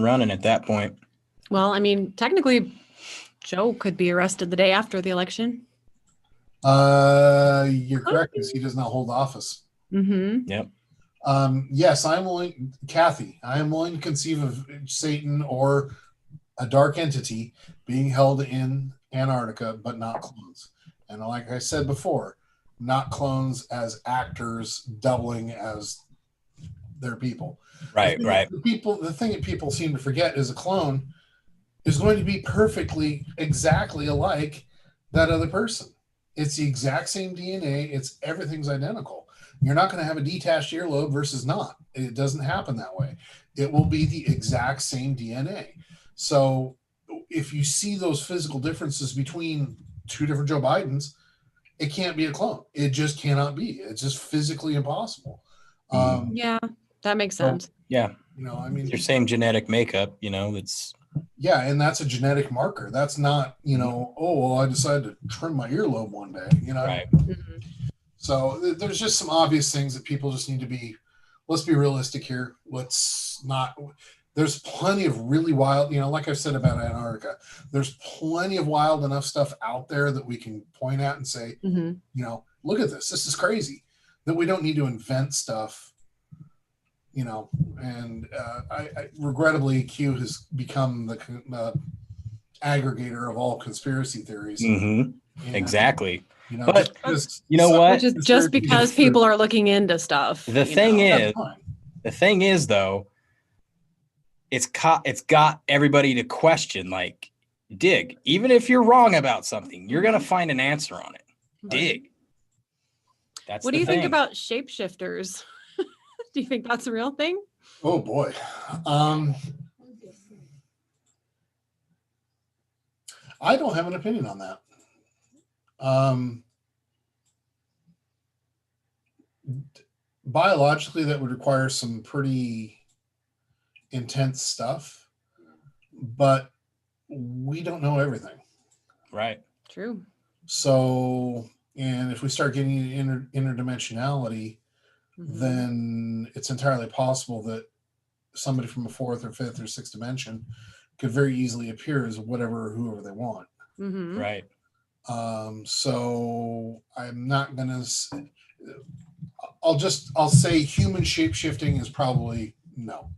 running at that point.
Well, I mean, technically, Joe could be arrested the day after the election.
You're correct, because he does not hold office.
Mm-hmm.
Yep.
Yes, I am willing to conceive of Satan or a dark entity being held in Antarctica, but not clones. And like I said before, not clones as actors doubling as their people.
Right.
The thing that people seem to forget is a clone is going to be perfectly, exactly alike that other person. It's the exact same DNA. Everything's identical. You're not going to have a detached earlobe versus not. It doesn't happen that way. It will be the exact same DNA. So if you see those physical differences between two different Joe Bidens, it can't be a clone. It just cannot be. It's just physically impossible.
Yeah, that makes sense.
Yeah.
You know, I mean,
it's your same genetic makeup, you know, it's.
Yeah, and that's a genetic marker. That's not, you know, oh, well, I decided to trim my earlobe one day, you know.
Right.
Mm-hmm.
So there's just some obvious things that people just need to be, let's be realistic here. There's plenty of really wild, you know, like I've said about Antarctica, there's plenty of wild enough stuff out there that we can point at and say,
Mm-hmm.
you know, look at this. This is crazy. That we don't need to invent stuff, you know. And I regrettably, Q has become the aggregator of all conspiracy theories.
Mm-hmm. Exactly.
You know,
but you know what?
Which is just because people are looking into stuff.
The thing is, though, it's got everybody to question, like, dig. Even if you're wrong about something, you're gonna find an answer on it. Dig. That's
what do you think about shapeshifters? Do you think that's a real thing?
Oh boy. I don't have an opinion on that. Biologically, that would require some pretty intense stuff, but we don't know everything.
Right.
True.
So, and if we start getting into interdimensionality,
Mm-hmm.
then it's entirely possible that somebody from a fourth or fifth or sixth dimension could very easily appear as whoever they want.
Mm-hmm.
Right.
So I'm not gonna. I'll say human shapeshifting is probably no.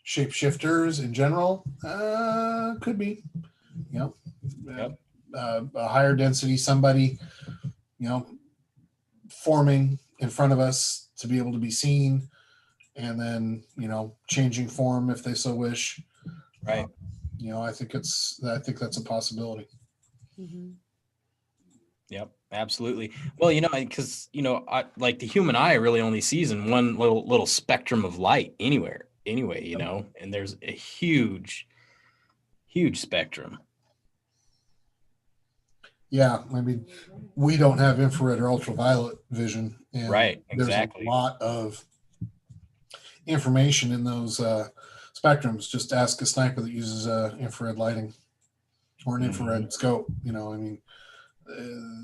Shapeshifters in general could be, you know,
Yep.
A higher density somebody, you know, forming in front of us to be able to be seen, and then, you know, changing form if they so wish.
Right.
You know, I think that's a possibility.
Mm-hmm.
Yep, absolutely. Well, you know, because, you know, like the human eye really only sees in one little spectrum of light anyway, you know, and there's a huge spectrum.
Yeah, I mean, we don't have infrared or ultraviolet vision. And
right, exactly.
There's a lot of information in those spectrums. Just ask a sniper that uses infrared lighting or an infrared scope. You know, I mean,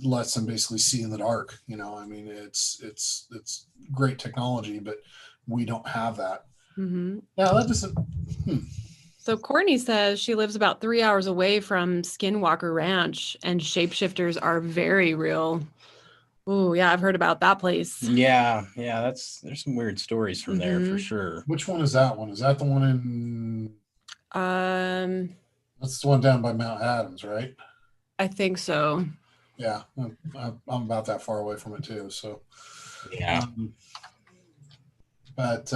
lets them basically see in the dark. You know, I mean, it's great technology, but we don't have that.
Mm-hmm.
Yeah, that doesn't.
So Courtney says she lives about 3 hours away from Skinwalker Ranch, and shapeshifters are very real. Oh, yeah, I've heard about that place.
Yeah, there's some weird stories from there for sure.
Which one is that one? Is that the one in? That's the one down by Mount Adams, right?
I think so.
Yeah, I'm about that far away from it too. So,
yeah.
But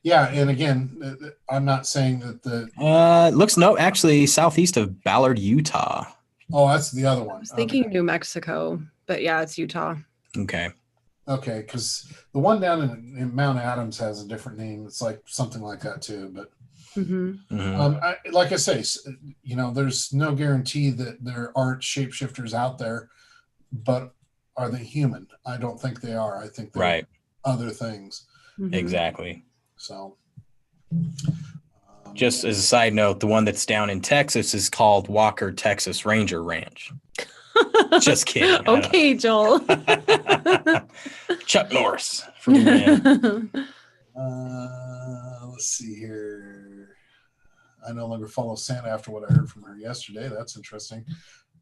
yeah, and again, I'm not saying that
looks actually southeast of Ballard, Utah.
Oh, that's the other
I
one.
was thinking
Okay.
New Mexico, but yeah, it's Utah.
Okay.
Okay, because the one down in Mount Adams has a different name. It's like something like that too. But like I say, there's no guarantee that there aren't shapeshifters out there, but are they human? I don't think they are. I think they're
Right.
other things.
Exactly.
So,
just as a side note, the one that's down in Texas is called Walker Texas Ranger Ranch. Just kidding.
Okay, Joel.
Chuck Norris for the win.
Let's see here. I no longer follow Santa after what I heard from her yesterday. That's interesting.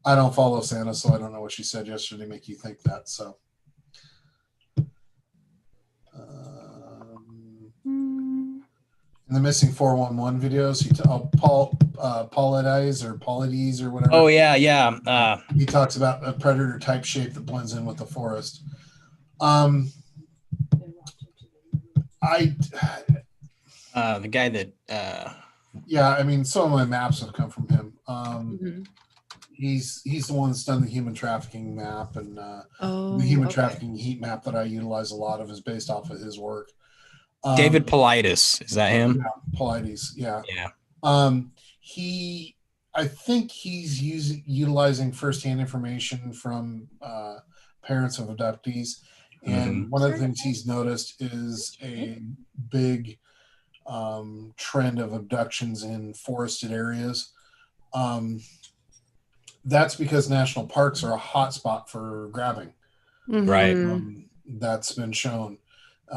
I don't follow Santa, so I don't know what she said yesterday to make you think that. So, in the missing 411 videos, Paulides or whatever.
Oh yeah.
He talks about a predator type shape that blends in with the forest.
The guy that
yeah, I mean, some of my maps have come from him. He's the one that's done the human trafficking map, and the human trafficking heat map that I utilize a lot of is based off of his work.
David Paulides, is that him?
Yeah, Paulides, yeah. I think he's utilizing firsthand information from parents of abductees, and one of the things he's noticed is a big trend of abductions in forested areas. That's because national parks are a hot spot for grabbing.
Right.
That's been shown.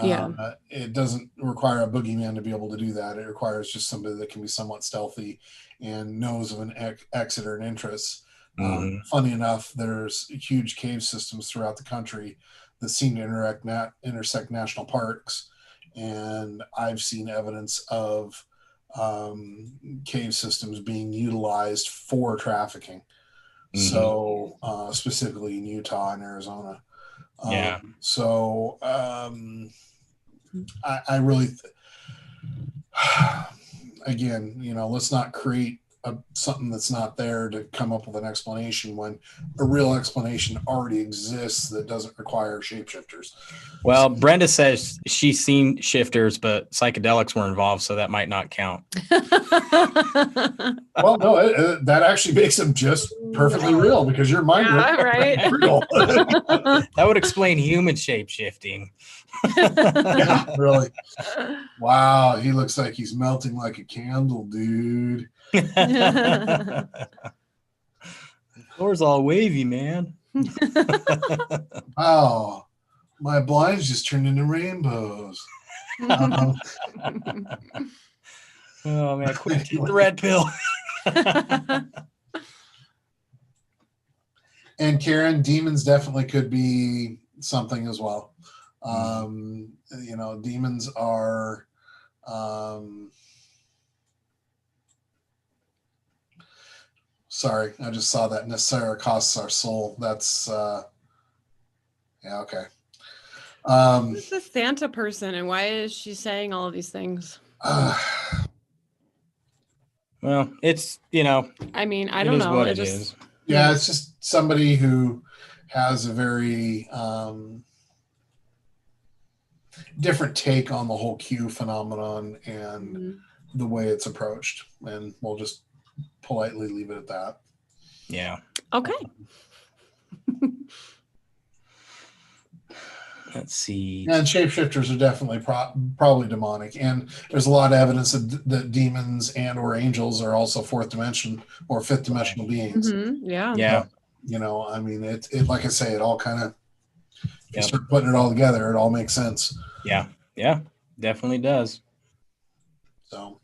Yeah.
It doesn't require a boogeyman to be able to do that. It requires just somebody that can be somewhat stealthy and knows of an exit or an entrance. Funny enough, there's huge cave systems throughout the country that seem to intersect national parks, and I've seen evidence of cave systems being utilized for trafficking. So specifically in Utah and Arizona. I really, again, let's not create something that's not there to come up with an explanation when a real explanation already exists that doesn't require shapeshifters.
Well, Brenda says she's seen shifters, but psychedelics were involved, so that might not count.
Well, no, that actually makes them just perfectly real because your mind
right?
real.
That would explain human shape shifting.
Yeah, really. Wow, he looks like he's melting like a candle, dude.
The floor's all wavy, man.
Wow, my blinds just turned into rainbows.
Oh man, quick, take the red pill.
And Karen, demons definitely could be something as well. Demons are sorry, I just saw that Nasara costs our soul. That's okay.
Who's the Santa person, and why is she saying all of these things?
Well, it's
I mean, I don't know.
What it is.
Yeah, it's just somebody who has a very different take on the whole Q phenomenon and the way it's approached, and we'll just politely leave it at that.
Yeah.
Okay.
Let's see.
And shapeshifters are definitely probably demonic, and there's a lot of evidence that demons and or angels are also fourth dimension or fifth dimensional beings.
Yeah.
I mean, it like I say, it all kind of, if you start putting it all together, it all makes sense.
Yeah, definitely does.
So,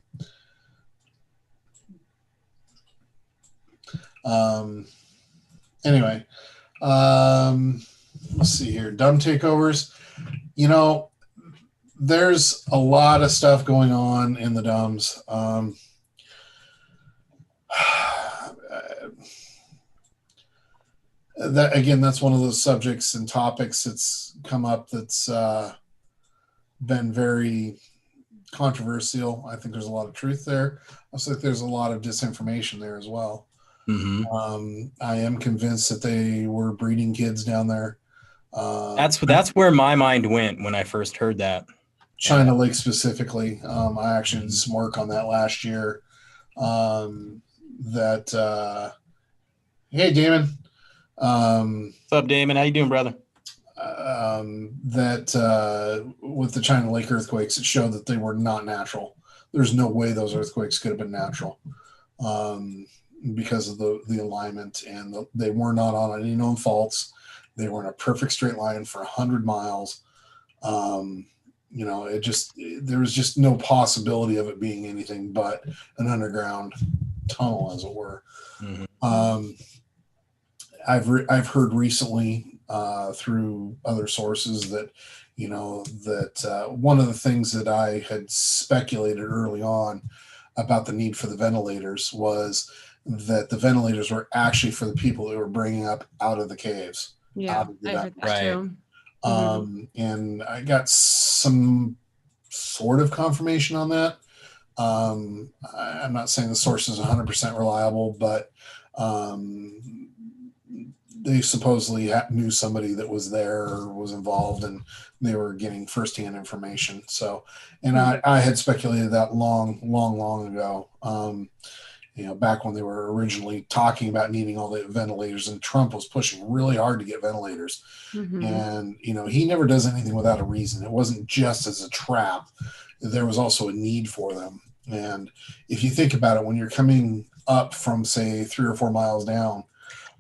anyway, let's see here. Dumb takeovers. There's a lot of stuff going on in the dumbs. That's one of those subjects and topics that's come up that's been very controversial. I think there's a lot of truth there. I also think there's a lot of disinformation there as well. I am convinced that they were breeding kids down there.
That's where my mind went when I first heard that.
China Lake specifically. I actually did some work on that last year. Hey, Damon.
What's up, Damon? How you doing, brother?
With the China Lake earthquakes, it showed that they were not natural. There's no way those earthquakes could have been natural, because of the alignment, and they were not on any known faults. They were in a perfect straight line for 100 miles. There was just no possibility of it being anything but an underground tunnel, as it were. I've heard recently through other sources that one of the things that I had speculated early on about the need for the ventilators was that the ventilators were actually for the people that were bringing up out of the caves.
Yeah, I heard that too.
And I got some sort of confirmation on that. I'm not saying the source is 100% reliable, but they supposedly knew somebody that was there or was involved, and they were getting firsthand information. So, and I had speculated that long ago. Back when they were originally talking about needing all the ventilators, and Trump was pushing really hard to get ventilators. And, he never does anything without a reason. It wasn't just as a trap. There was also a need for them. And if you think about it, when you're coming up from, say, 3 or 4 miles down,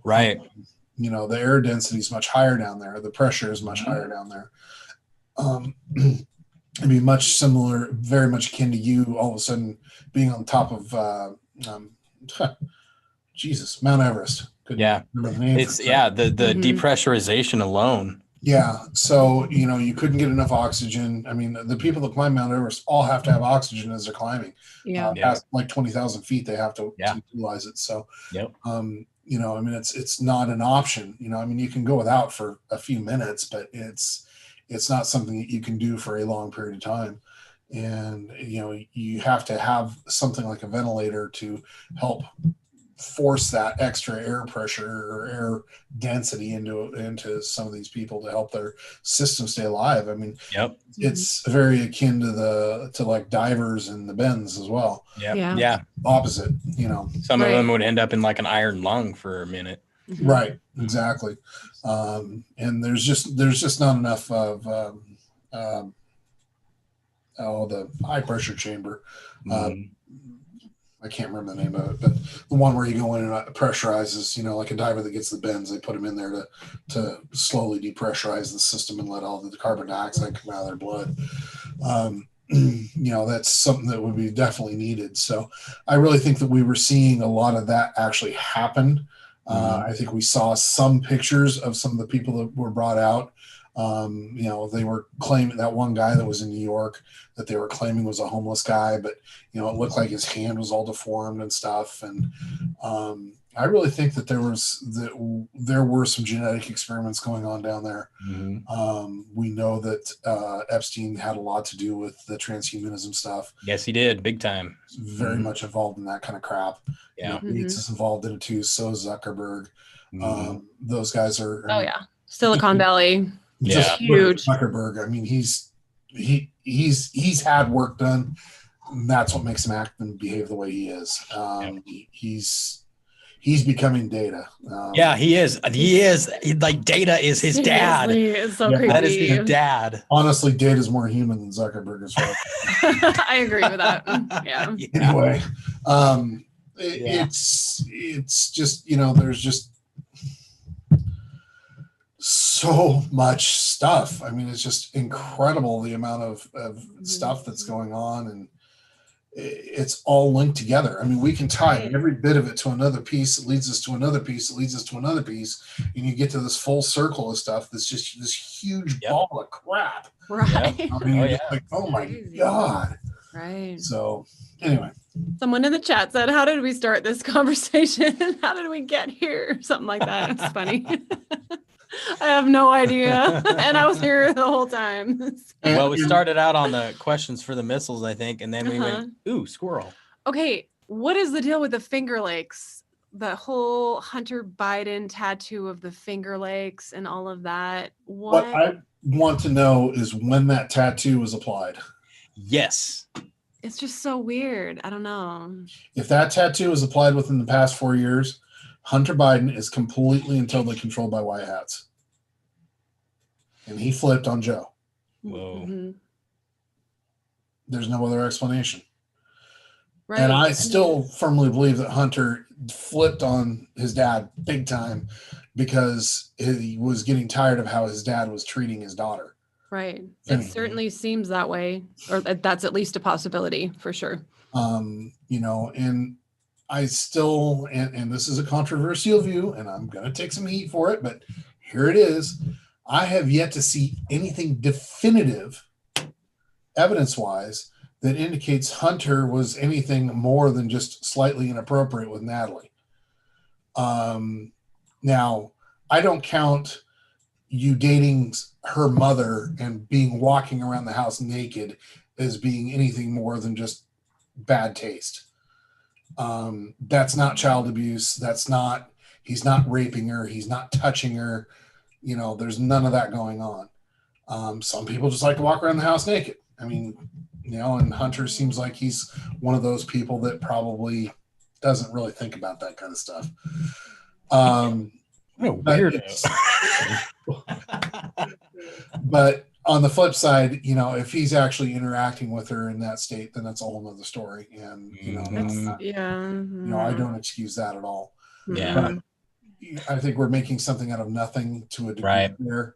right.
The air density is much higher down there. The pressure is much higher down there. It'd be much similar, very much akin to you all of a sudden being on top of, Mount Everest.
Couldn't remember the name. It's the depressurization alone.
Yeah. So, you couldn't get enough oxygen. I mean, the people that climb Mount Everest all have to have oxygen as they're climbing. Past like 20,000 feet, they have to utilize it. So, it's not an option. You can go without for a few minutes, but it's not something that you can do for a long period of time. And, you have to have something like a ventilator to help force that extra air pressure or air density into some of these people to help their system stay alive. I mean, it's very akin to like divers in the bends as well.
Yeah.
Opposite,
Some of them would end up in like an iron lung for a minute.
Right. Exactly. And there's just not enough of the high pressure chamber. I can't remember the name of it, but the one where you go in and it pressurizes, like a diver that gets the bends, they put them in there to slowly depressurize the system and let all the carbon dioxide come out of their blood. That's something that would be definitely needed. So I really think that we were seeing a lot of that actually happen. I think we saw some pictures of some of the people that were brought out. They were claiming that one guy that was in New York that they were claiming was a homeless guy, but it looked like his hand was all deformed and stuff. And I really think that there were some genetic experiments going on down there. We know that Epstein had a lot to do with the transhumanism stuff.
Yes, he did, big time.
Very much involved in that kind of crap. Gates is involved in it too. So is Zuckerberg. Those guys are.
Silicon Valley.
Just
huge.
Zuckerberg. I mean, he's had work done. And that's what makes him act and behave the way he is. He's becoming Data.
He is. Like Data is his dad.
It's so creepy.
That is his dad.
Honestly, Data's more human than Zuckerberg as well.
I agree with that. Yeah.
Anyway, it's just there's just so much stuff. I mean, it's just incredible the amount of stuff that's going on, and it's all linked together. I mean, we can tie every bit of it to another piece. It leads us to another piece. It leads us to another piece, and you get to this full circle of stuff that's just this huge ball of crap.
Right.
I mean, like, oh my God.
Right.
So anyway.
Someone in the chat said, how did we start this conversation? How did we get here? Something like that. It's funny. I have no idea. And I was here the whole time.
Well, we started out on the questions for the missiles, I think, and then we went, ooh, squirrel.
Okay, what is the deal with the Finger Lakes? the whole Hunter Biden tattoo of the Finger Lakes and all of that.
What I want to know is when that tattoo was applied.
Yes.
It's just so weird. I don't know.
If that tattoo was applied within the past 4 years, Hunter Biden is completely and totally controlled by white hats. And he flipped on Joe.
Whoa.
Mm-hmm.
There's no other explanation.
Right.
And I still firmly believe that Hunter flipped on his dad big time because he was getting tired of how his dad was treating his daughter.
Right.
Mm-hmm.
It certainly seems that way, or that's at least a possibility for sure.
You know, and I still, and this is a controversial view, and I'm going to take some heat for it, but here it is. I have yet to see anything definitive, evidence-wise, that indicates Hunter was anything more than just slightly inappropriate with Natalie. Now, I don't count you dating her mother and walking around the house naked as being anything more than just bad taste. That's not child abuse. He's not raping her. He's not touching her. You know, there's none of that going on. Some people just like to walk around the house naked. I mean, you know, and Hunter seems like he's one of those people that probably doesn't really think about that kind of stuff. But on the flip side, you know, if he's actually interacting with her in that state, then that's a whole nother story. And, you know, you know, I don't excuse that at all.
Yeah.
But I think we're making something out of nothing to a degree there.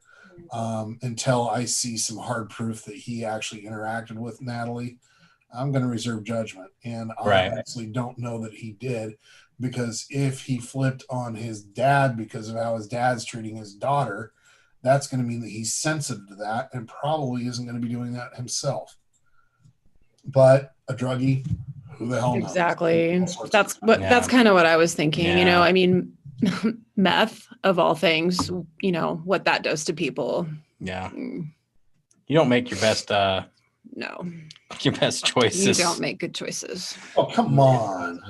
Until I see some hard proof that he actually interacted with Natalie, I'm going to reserve judgment. And I honestly don't know that he did, because if he flipped on his dad because of how his dad's treating his daughter, that's going to mean that he's sensitive to that and probably isn't going to be doing that himself. But a druggie, who the hell knows?
Exactly. That's kind of what I was thinking. You know, I mean, meth of all things, you know, what that does to people.
Yeah. You don't make your best
no.
Your best choices.
You don't make good choices.
Oh, come on.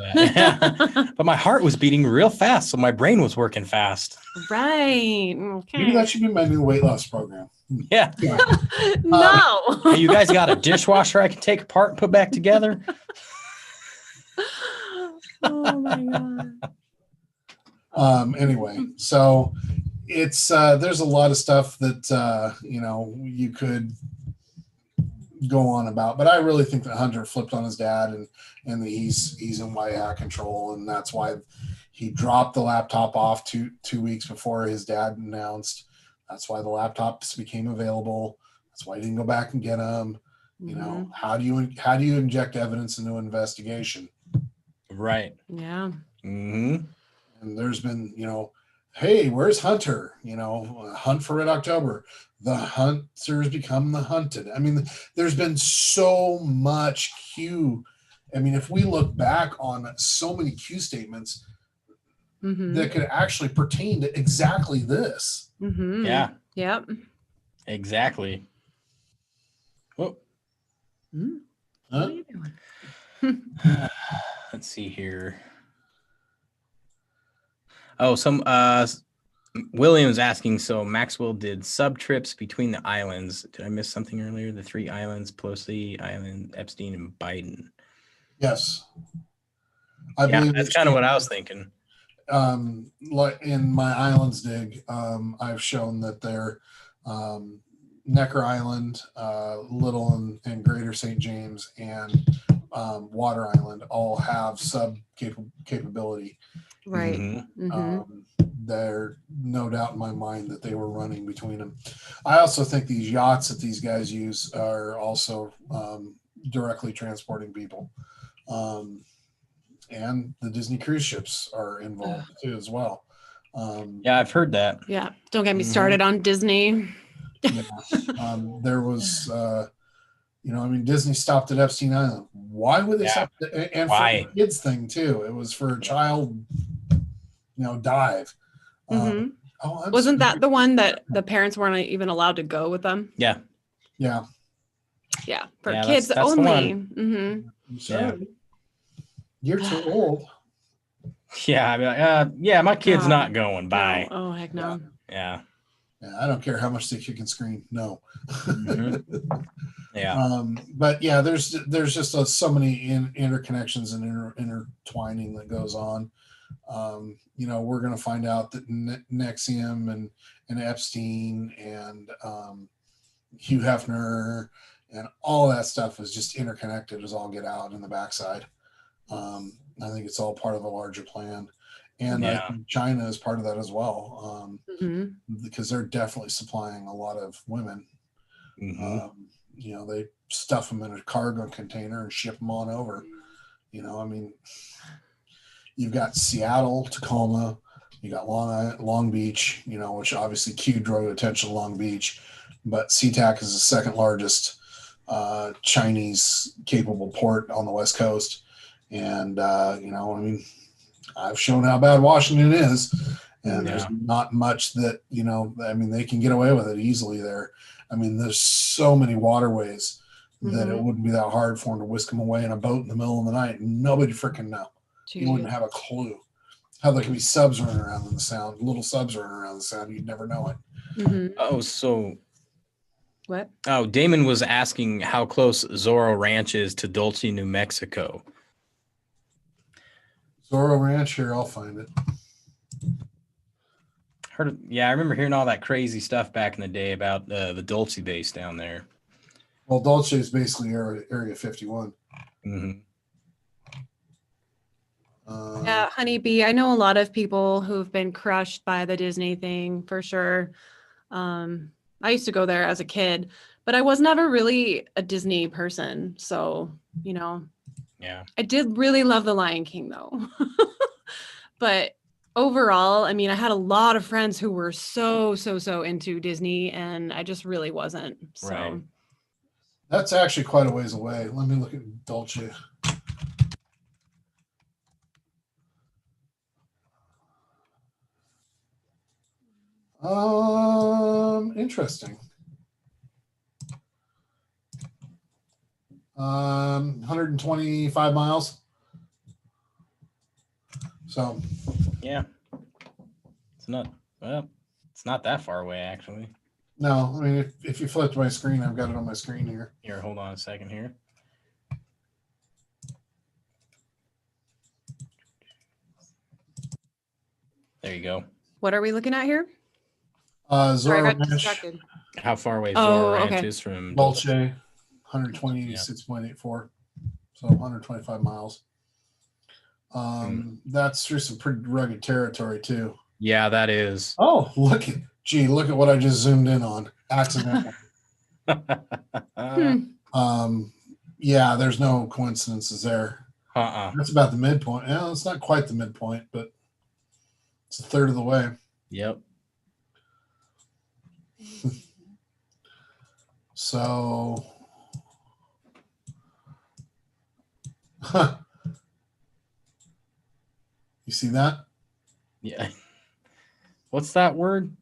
But my heart was beating real fast, so my brain was working fast.
Right. Okay.
Maybe that should be my new weight loss program.
Yeah.
No.
Hey, you guys got a dishwasher I can take apart and put back together?
Oh my God.
Anyway, so it's there's a lot of stuff that you know, you could go on about, but I really think that Hunter flipped on his dad and that he's in white hat control, and that's why he dropped the laptop off two weeks before his dad announced. That's why the laptops became available. That's why he didn't go back and get them. You know, how do you inject evidence into an investigation? Right.
Yeah.
Mm-hmm. And there's been, you know, hey, where's Hunter? You know, Hunt for Red October. The hunters become the hunted. I mean, there's been so much Q. I mean, if we look back on so many Q statements that could actually pertain to exactly this.
Mm-hmm.
Yeah.
Yep.
Exactly. Whoa.
What are you doing?
Let's see here. Oh, William's asking, so Maxwell did sub trips between the islands. Did I miss something earlier? The 3 islands, Pelosi Island, Epstein, and Biden.
Yes. I believe
that's kind of what I was thinking.
Like in my islands dig, I've shown that they're Necker Island, Little and Greater St. James, and Water Island all have sub capability.
Right.
There's no doubt in my mind that they were running between them. I also think these yachts that these guys use are also directly transporting people. And the Disney cruise ships are involved too as well.
Yeah, I've heard that.
Yeah. Don't get me started on Disney.
There was, you know, I mean, Disney stopped at Epstein Island. Why would they stop? And
why?
For the kids thing too. It was for a child, you know, dive.
Wasn't that the one that the parents weren't even allowed to go with them?
Yeah.
Yeah.
Yeah. For kids that's only.
Sorry. You're too old.
Yeah, I'd be like, yeah, my kid's
God,
not going.
No.
Bye.
Oh, heck no.
Yeah.
Yeah, I don't care how much they kick and scream. No.
Yeah.
But yeah, there's just so many interconnections and intertwining that goes on. We're going to find out that Nexium and Epstein and Hugh Hefner and all that stuff is just interconnected as all get out in the backside. I think it's all part of a larger plan. And I think China is part of that as well, because they're definitely supplying a lot of women. They stuff them in a cargo container and ship them on over. I mean, you've got Seattle, Tacoma, you got Long Beach, which obviously Q drew attention to Long Beach, but SeaTac is the second largest Chinese capable port on the West Coast. And, I've shown how bad Washington is, and there's not much that, they can get away with it easily there. I mean, there's so many waterways that it wouldn't be that hard for them to whisk them away in a boat in the middle of the night. Nobody freaking know. Jeez. You wouldn't have a clue. How there can be subs running around in the sound, little subs running around the sound. You'd never know it.
Oh, so
what?
Oh, Damon was asking how close Zorro Ranch is to Dulce, New Mexico.
Zorro Ranch, here, I'll find it.
I remember hearing all that crazy stuff back in the day about the Dulce base down there.
Well, Dulce is basically Area 51.
Yeah, Honeybee. I know a lot of people who've been crushed by the Disney thing for sure. I used to go there as a kid, but I was never really a Disney person. So,
Yeah.
I did really love The Lion King though. But overall, I mean, I had a lot of friends who were so into Disney, and I just really wasn't. So
right.
That's actually quite a ways away. Let me look at Dulce. Interesting. 125 miles. So
yeah, it's not that far away actually.
No, I mean if you flip to my screen, I've got it on my screen here.
Here, hold on a second here. There you go.
What are we looking at here?
Zorro Ranch.
How far away Zorro Ranch is from
Dulce? 126.84, so 125 miles. That's through some pretty rugged territory too.
Yeah, that is.
Oh, look at what I just zoomed in on accidentally. Yeah, there's no coincidences there. That's about the midpoint. Yeah, it's not quite the midpoint, but it's a third of the way.
Yep.
So, you see that?
Yeah. What's that word?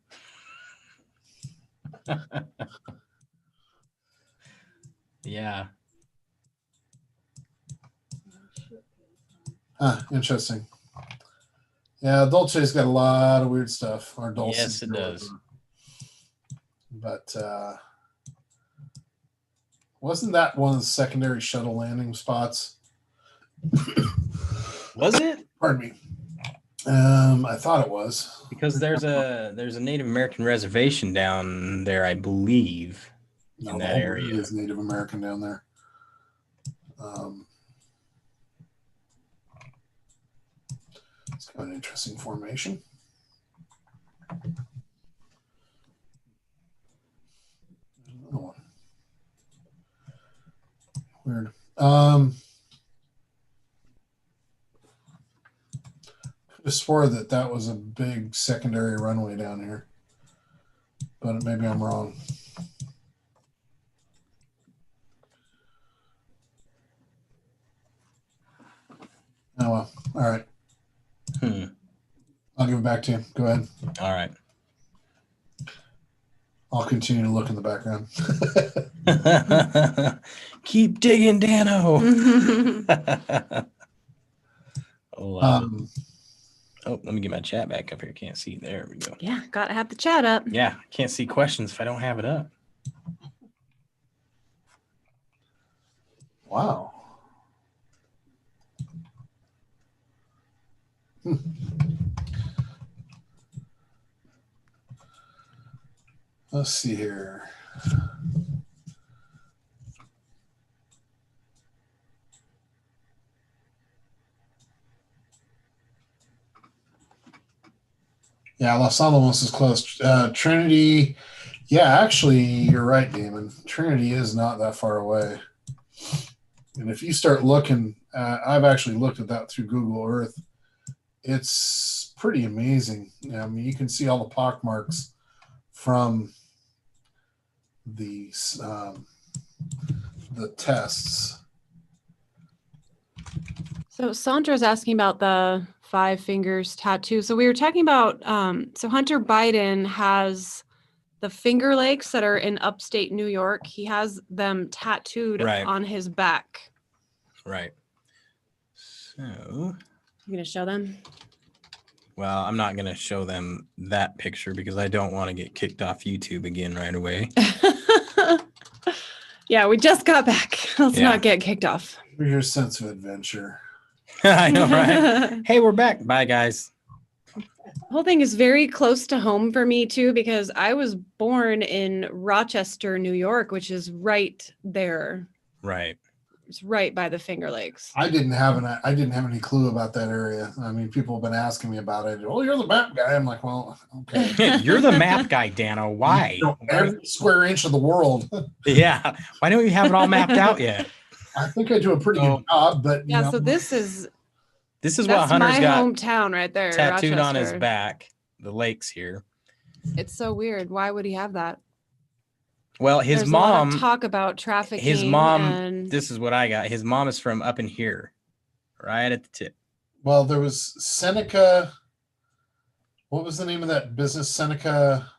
Yeah.
Interesting. Yeah, Dulce's got a lot of weird stuff. Or Dulce.
Yes, it does.
But wasn't that one of the secondary shuttle landing spots?
Was it?
Pardon me. I thought it was.
Because there's a Native American reservation down there, I believe.
No,
in that area.
Is Native American down there. It's kind of an interesting formation. Another one. Weird. Could have swore that was a big secondary runway down here, but maybe I'm wrong. Oh well. All right. I'll give it back to you. Go ahead.
All right.
I'll continue to look in the background.
Keep digging, Danno. Oh, let me get my chat back up here. Can't see. There we go.
Yeah, gotta have the chat up.
Yeah, can't see questions if I don't have it up.
Wow. Let's see here. Yeah, Los Alamos is close. Trinity, yeah, actually, you're right, Damon. Trinity is not that far away. And if you start looking, I've actually looked at that through Google Earth. It's pretty amazing. I mean, you can see all the pockmarks from the tests.
So Sandra's asking about the 5 fingers tattoo. So we were talking about, so Hunter Biden has the Finger Lakes that are in upstate New York. He has them tattooed on his back.
Right. So.
You gonna show them?
Well, I'm not going to show them that picture because I don't want to get kicked off YouTube again right away.
Yeah, we just got back. Let's not get kicked off.
Your sense of adventure.
I know, right? Hey, we're back. Bye, guys.
The whole thing is very close to home for me too, because I was born in Rochester, New York, which is right there.
Right.
It's right by the Finger Lakes.
I didn't have any clue about that area. I mean, people have been asking me about it. Oh, you're the map guy. I'm like, well, okay.
You're the map guy, Danno. Why?
You know, every square inch of the world.
Yeah. Why don't you have it all mapped out yet?
I think I do a pretty good job, but
yeah. So this is
what Hunter's got
hometown right there,
tattooed
Rochester.
on his back. The lakes here.
It's so weird. Why would he have that?
Well, his
There's
mom
a lot of talk about trafficking.
His mom. This is what I got. His mom is from up in here, right at the tip.
Well, there was Seneca. What was the name of that business? Seneca.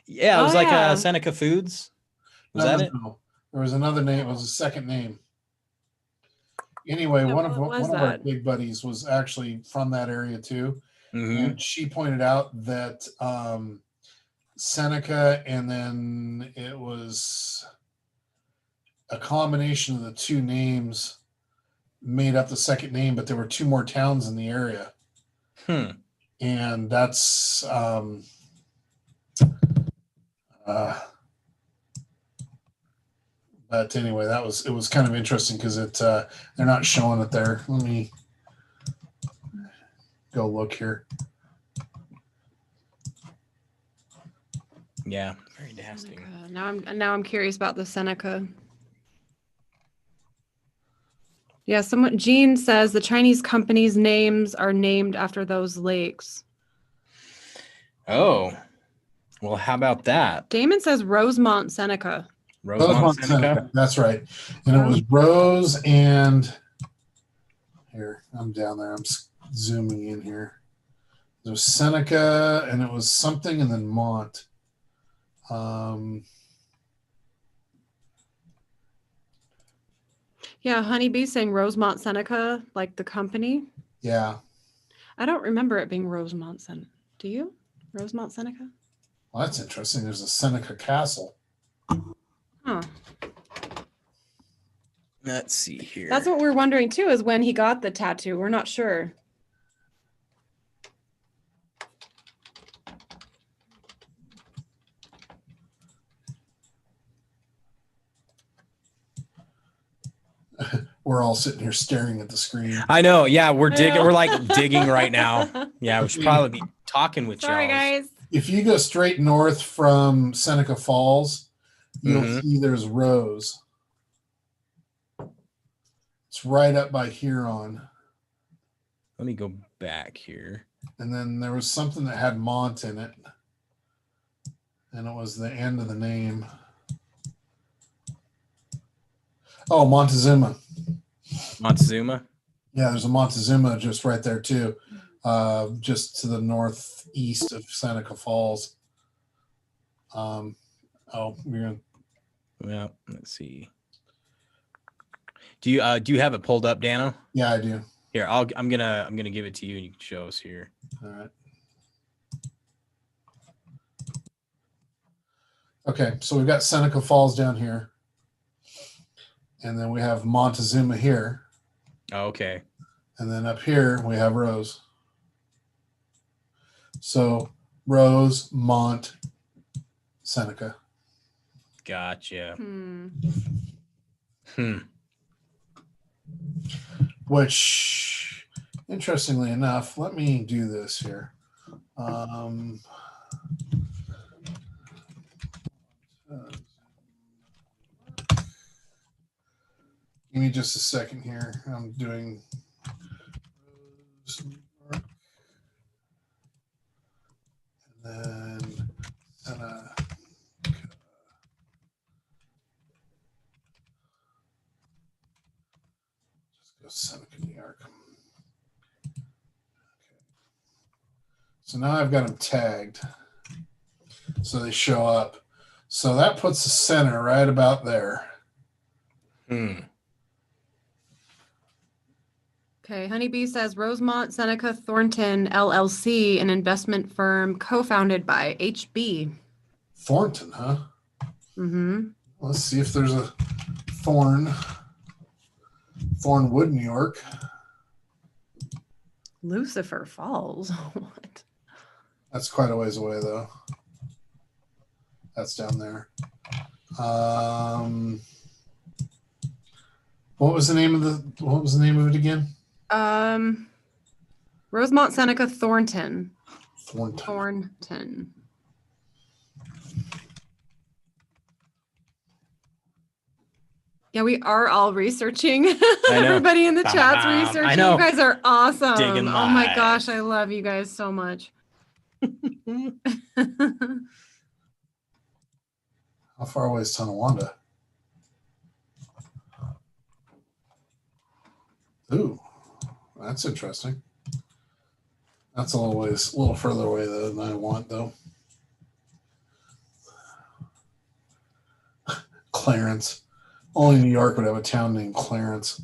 Yeah, it was like Seneca Foods. Was that it?
No. There was another name. It was a second name. Anyway, one of our big buddies was actually from that area too, and she pointed out that Seneca, and then it was a combination of the two names made up the second name, but there were 2 more towns in the area. And that's but anyway, it was kind of interesting because they're not showing it there. Let me go look here.
Yeah, very nasty.
Now I'm curious about the Seneca. Yeah, Gene says the Chinese companies' names are named after those lakes.
Oh, well, how about that?
Damon says Rosemont, Seneca.
Rosemont, Seneca.
That's right. And it was Rose and here, I'm down there. I'm zooming in here. There was Seneca and it was something and then Mont.
Yeah, Honeybee saying Rosemont, Seneca, like the company.
Yeah.
I don't remember it being Rosemont, Seneca. Do you? Rosemont, Seneca?
Well, that's interesting. There's a Seneca Castle.
Huh.
Let's see here.
That's what we're wondering too, is when he got the tattoo. We're not sure.
We're all sitting here staring at the screen.
I know. Yeah, we're digging. We're like digging right now. Yeah, we should probably be talking with you.
Sorry, guys.
If you go straight north from Seneca Falls, you'll see there's Rose. It's right up by Huron.
Let me go back here.
And then there was something that had Mont in it. And it was the end of the name. Oh, Montezuma.
Montezuma?
Yeah, there's a Montezuma just right there too. Just to the northeast of Seneca Falls. We're gonna.
Well, let's see. Do you have it pulled up, Danno?
Yeah, I do.
Here, I'm gonna give it to you, and you can show us here.
All right. Okay, so we've got Seneca Falls down here, and then we have Montezuma here,
Oh, okay.
and then up here we have Rose. So Rose, Mont, Seneca.
Gotcha.
Hmm.
Which, interestingly enough, let me do this here. Give me just a second here. I'm doing Rose, New York, and then Seneca. Just go Seneca, New York. Okay. So now I've got them tagged, so they show up. So that puts the center right about there.
Okay, Honeybee says Rosemont Seneca Thornton LLC, an investment firm co-founded by HB.
Thornton, huh?
Mm-hmm.
Let's see if there's a Thornwood, New York.
Lucifer Falls. What?
That's quite a ways away, though. That's down there. What was the name of it again?
Rosemont Seneca Thornton.
Thornton.
Yeah, we are all researching. Everybody in the chat's researching.
I know.
You guys are awesome.
Digging
Oh my
live.
gosh, I love you guys so much.
How far away is Tonawanda? Ooh, that's interesting. That's a little further away than I want, though. Clarence. Only New York would have a town named Clarence.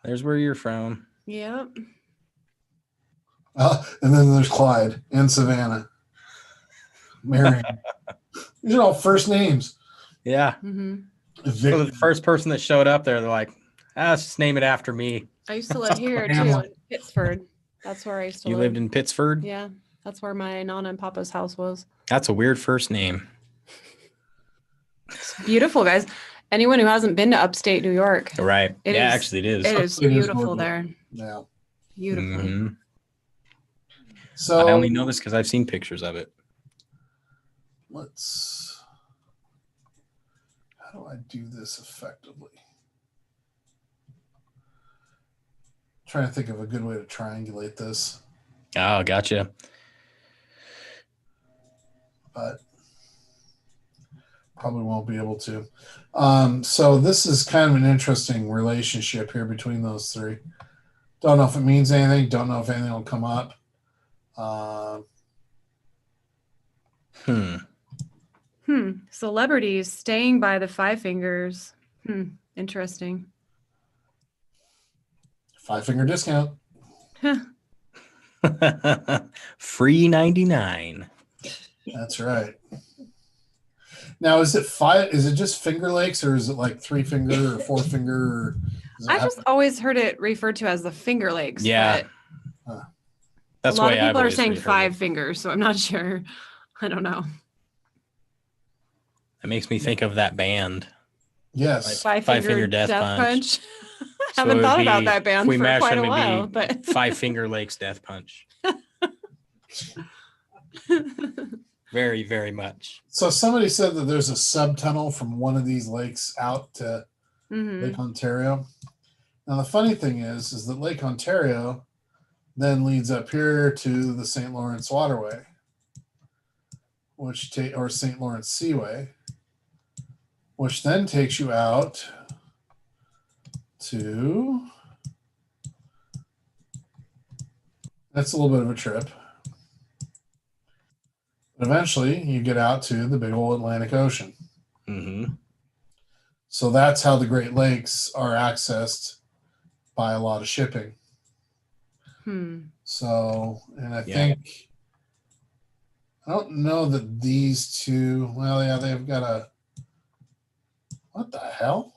There's where you're from.
Yep.
And then there's Clyde and Savannah. Marion. These are all first names.
Yeah.
Mm-hmm.
So the first person that showed up there, they're like, let's just name it after me.
I used to live here too, in Pittsford. That's where I used to
You
live.
lived in Pittsford?
Yeah, that's where my Nana and Papa's house was.
That's a weird first name.
It's beautiful, guys. Anyone who hasn't been to upstate New York,
Right.
It
Yeah,
is-
actually it is.
it is
Upstate is
beautiful
gorgeous.
there.
Yeah.
Beautiful.
Mhm.
So
I only know this because I've seen pictures of it.
How do I do this effectively? Trying to think of a good way to triangulate this,
Oh, gotcha.
but probably won't be able to. So this is kind of an interesting relationship here between those three. Don't know if it means anything. Don't know if anything will come up.
Celebrities staying by the Five Fingers. Interesting.
5-finger discount.
Free 99.
That's right. Now, is it just Finger Lakes, or is it like 3-finger or 4-finger? Or
I just always heard it referred to as the Finger Lakes.
Yeah.
but
That's
a lot
why
of people
I've
are
always
saying
heard it.
5 fingers, so I'm not sure. I don't know.
It makes me think of that band.
Yes.
Five Finger Death Punch. So
Haven't
it
thought
would
about
be-
that band
if we
for
mash
quite
them,
a
it'd
while,
be
but
5 Finger Lakes Death Punch. Very, very much.
So somebody said that there's a subtunnel from one of these lakes out to
Mhm.
Lake Ontario. Now the funny thing is that Lake Ontario then leads up here to the St. Lawrence Waterway, or St. Lawrence Seaway, which then takes you out to. That's a little bit of a trip. But eventually, you get out to the big old Atlantic Ocean.
Mm-hmm.
So that's how the Great Lakes are accessed by a lot of shipping. So, and I think, I don't know that these two, well, yeah, they've got a, what the hell?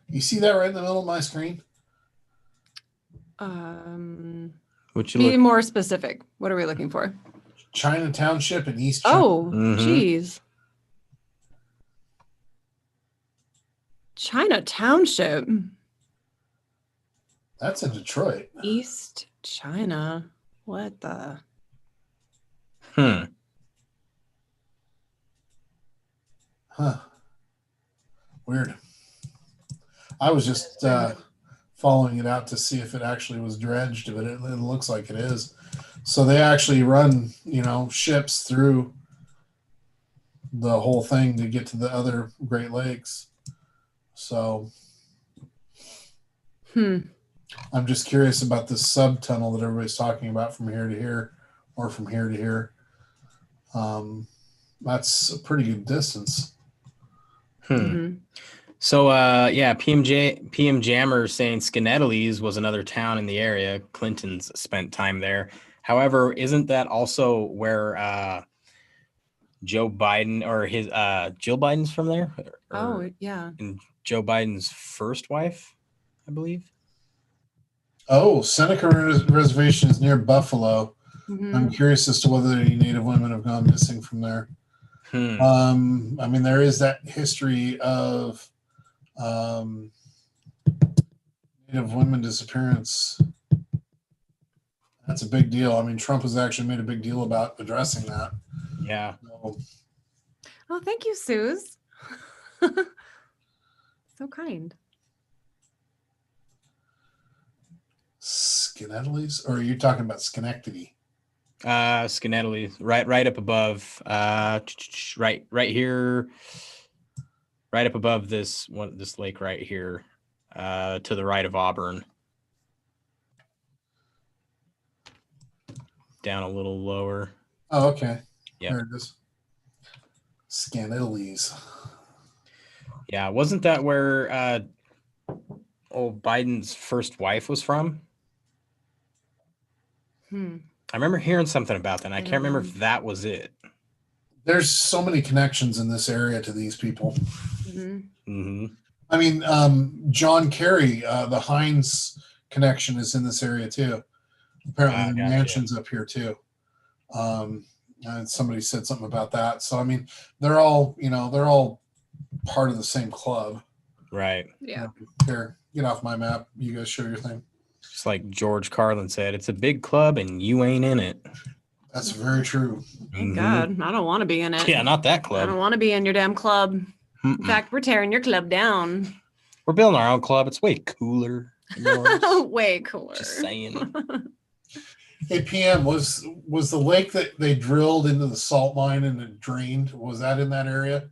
You see that right in the middle of my screen?
Be more specific. What are we looking for?
China Township in East China.
Oh, geez. China Township.
That's in Detroit.
East China. What the?
Huh. Weird. I was just following it out to see if it actually was dredged, but it looks like it is. So they actually run, ships through the whole thing to get to the other Great Lakes. So I'm just curious about this sub-tunnel that everybody's talking about from here to here or from here to here. That's a pretty good distance.
So, PM Jammer saying Skaneateles was another town in the area. Clinton's spent time there. However, isn't that also where Joe Biden or his Jill Biden's from there? And Joe Biden's first wife, I believe.
Oh, Seneca Reservation is near Buffalo. I'm curious as to whether any Native women have gone missing from there. I mean, there is that history of Native women disappearance. That's a big deal. I mean, Trump has actually made a big deal about addressing that.
Yeah.
Oh, thank you, Suze. So kind.
Skaneateles? Or are you talking about Schenectady?
Skaneateles, right up above, right here, right up above this lake right here, to the right of Auburn. Down a little lower.
Oh, okay.
Yeah.
There it is. Skaneateles.
Yeah, wasn't that where Biden's first wife was from? I remember hearing something about that, and I can't remember if that was it.
There's so many connections in this area to these people. I mean, John Kerry, the Heinz connection is in this area too. Apparently, the mansion's up here too. And somebody said something about that. So, I mean, they're all part of the same club.
Right.
Yeah.
Here, get off my map. You guys show your thing.
Just like George Carlin said, it's a big club and you ain't in it.
That's very true.
Thank God. I don't want to be in it.
Yeah, not that club.
I don't want to be in your damn club. In fact, we're tearing your club down.
We're building our own club. It's way cooler than yours.
Way cooler.
Just saying.
Hey, PM, was the lake that they drilled into the salt mine and it drained, was that in that area?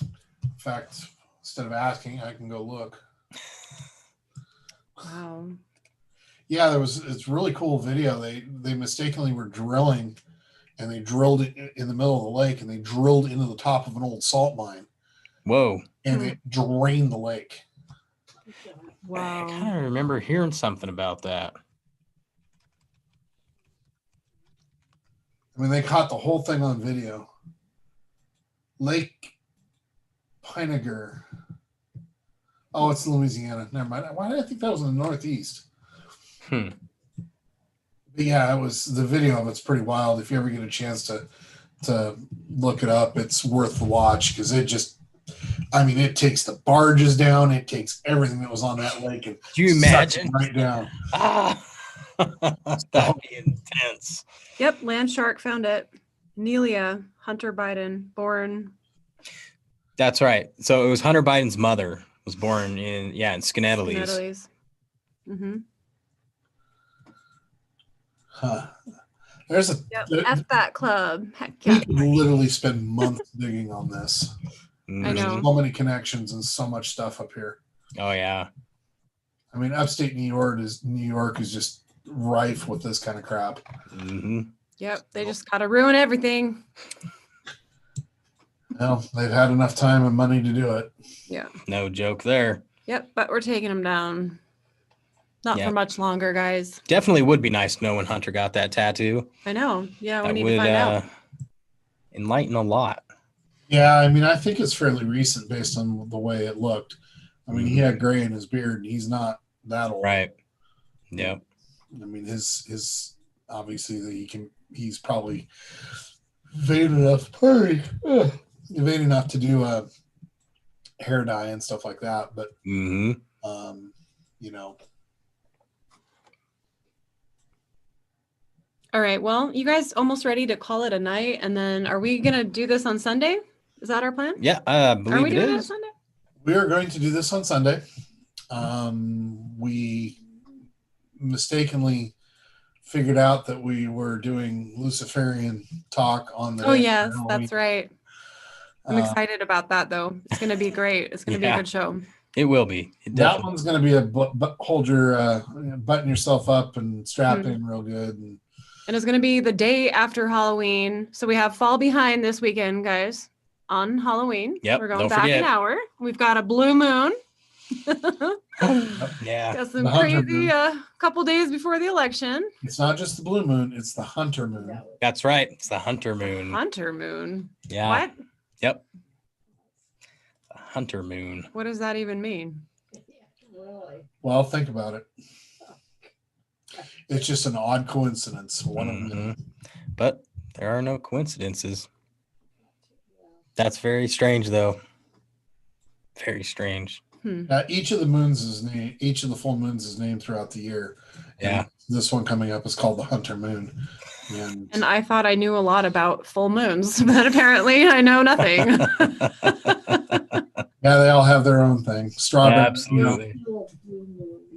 In fact, instead of asking, I can go look.
Wow.
Yeah, it's a really cool video. They mistakenly were drilling, and they drilled it in the middle of the lake, and they drilled into the top of an old salt mine.
Whoa.
And it drained the lake.
Wow.
I kind of remember hearing something about that.
I mean, they caught the whole thing on video. Lake Pinegar. Oh, it's in Louisiana. Never mind. Why did I think that was in the Northeast? But yeah, the video of it's pretty wild. If you ever get a chance to look it up, it's worth the watch because it takes the barges down. It takes everything that was on that lake and
do you imagine
right down.
That'd be intense.
Yep, Land Shark found it. Nelia Hunter Biden, born.
That's right. So it was Hunter Biden's mother was born in Skaneateles.
Huh. There's
F that club. Heck
yeah.
Yeah.
We could literally spend months digging on this.
I know.
There's so many connections and so much stuff up here.
Oh yeah.
I mean, upstate New York is just rife with this kind of crap.
Yep, they just gotta ruin everything.
Well, they've had enough time and money to do it.
Yeah.
No joke there.
Yep. But we're taking them down. Not for much longer, guys.
Definitely would be nice to know when Hunter got that tattoo.
I know. Yeah, we
That
need
would
to find out.
enlighten a lot.
Yeah, I mean, I think it's fairly recent based on the way it looked. I mean, he had gray in his beard, and he's not that old.
Right. Yep.
I mean, his obviously he's probably vain enough to do a hair dye and stuff like that. But you know.
All right. Well, you guys almost ready to call it a night, and then are we gonna do this on Sunday? Is that our plan?
Yeah, I
Are we
believe it
doing it on
is.
Sunday?
We are going to do this on Sunday. We mistakenly figured out that we were doing Luciferian talk on the
Oh yes, that's right. I'm excited about that though. It's gonna be great. It's gonna be a good show.
It will be.
That one's gonna be hold your button yourself up and strap in real good.
And it's gonna be the day after Halloween. So we have Fall Behind this weekend, guys. On Halloween.
Yep.
We're going back an hour. We've got a blue moon.
Yeah.
Got some crazy couple days before the election.
It's not just the blue moon, it's the hunter moon.
That's right. It's the hunter moon.
Hunter moon.
Yeah.
What?
Yep. The hunter moon.
What does that even mean?
Well, think about it. It's just an odd coincidence. One of them.
But there are no coincidences. That's very strange, though. Very strange.
Each of the moons is named. Each of the full moons is named throughout the year.
Yeah.
And this one coming up is called the Hunter Moon.
And I thought I knew a lot about full moons, but apparently I know nothing.
Yeah, they all have their own thing. Strawberry,
absolutely.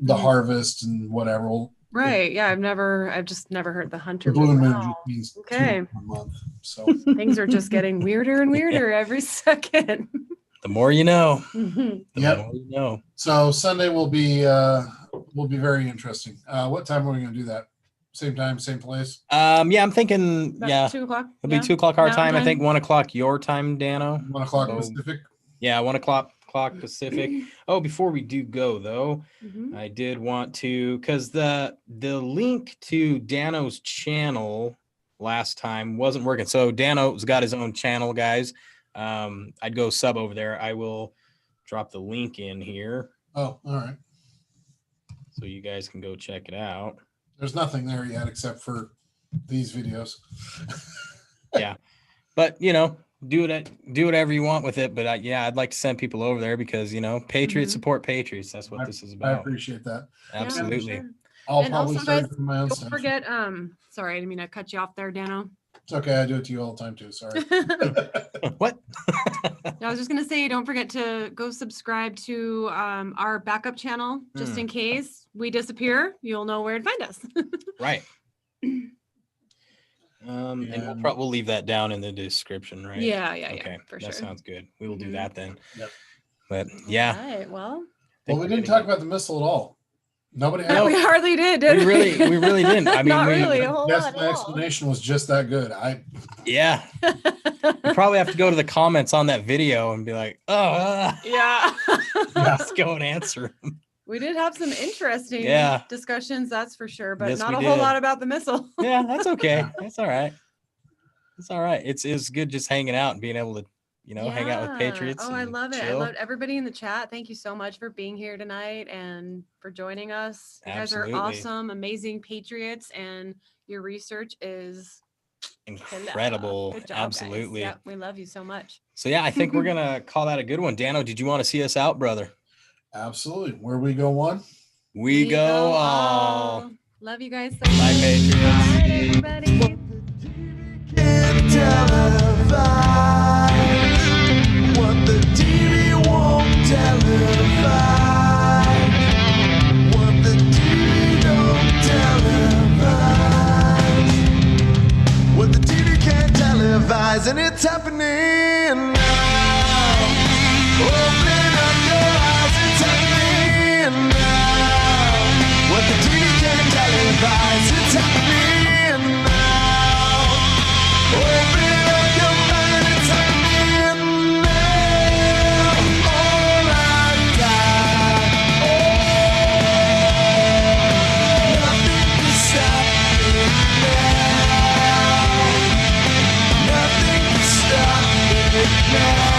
The harvest and whatever.
Right. Yeah, I've just never heard the Hunter
The blue moon
Wow.
just means
Okay.
2 month. So
things are just getting weirder and weirder every second.
The more you know.
The
more you know.
So Sunday will be very interesting. What time are we going to do that? Same time, same place?
Yeah, I'm thinking.
About 2 o'clock.
It'll be 2 o'clock our
Mountain
time. I think 1 o'clock your time, Danno.
1 o'clock Pacific.
Yeah, 1 o'clock Pacific. Oh, before we do go though, I did want to, because the link to Danno's channel last time wasn't working. So Danno's got his own channel, guys. I'd go sub over there. I will drop the link in here.
Oh, all right.
So you guys can go check it out.
There's nothing there yet except for these videos.
Yeah, but do whatever you want with it. But I'd like to send people over there because Patriots support Patriots. That's what this is about.
I appreciate that.
Absolutely.
Yeah, sure.
I'll
And
probably
also,
start
guys,
my own
don't
stuff.
forget, sorry, I didn't mean to cut you off there, Danno.
It's okay. I do it to you all the time too. Sorry.
What?
I was just gonna say, don't forget to go subscribe to our backup channel, just in case we disappear. You'll know where to find us.
Right. And we'll leave that down in the description, right?
Yeah,
Okay,
for
that
sure.
sounds good. We will do that then.
Yep.
But yeah.
All right, well,
we didn't talk about the missile at all. Nobody had.
No, we hardly did.
We really didn't. I mean,
not really a whole
Yes,
lot.
my explanation was just that good.
Yeah. You probably have to go to the comments on that video and be like,
Yeah.
Let's go and answer them.
We did have some interesting discussions, that's for sure, but
Yes,
not
we
a whole
did.
lot about the missile.
Yeah, that's okay. That's all right. It's all right. It's good just hanging out and being able to, hang out with Patriots.
Oh, I
and
love it.
chill.
I love everybody in the chat. Thank you so much for being here tonight and for joining us. You
Absolutely.
guys are awesome, amazing Patriots, and your research is
incredible.
Good job,
Absolutely.
guys. Yeah, we love you so much.
So yeah, I think we're gonna call that a good one. Danno, did you want to see us out, brother?
Absolutely. Where we go one?
We go all.
Love you guys so
Bye,
much.
Patriots.
Bye, everybody.
Can't televise what the TV won't televise, what the TV don't televise, what the TV can't televise, and it's happening now. Open up your eyes, it's happening now. What the TV can't televise, it's happening now. Open up your mind, it's happening now.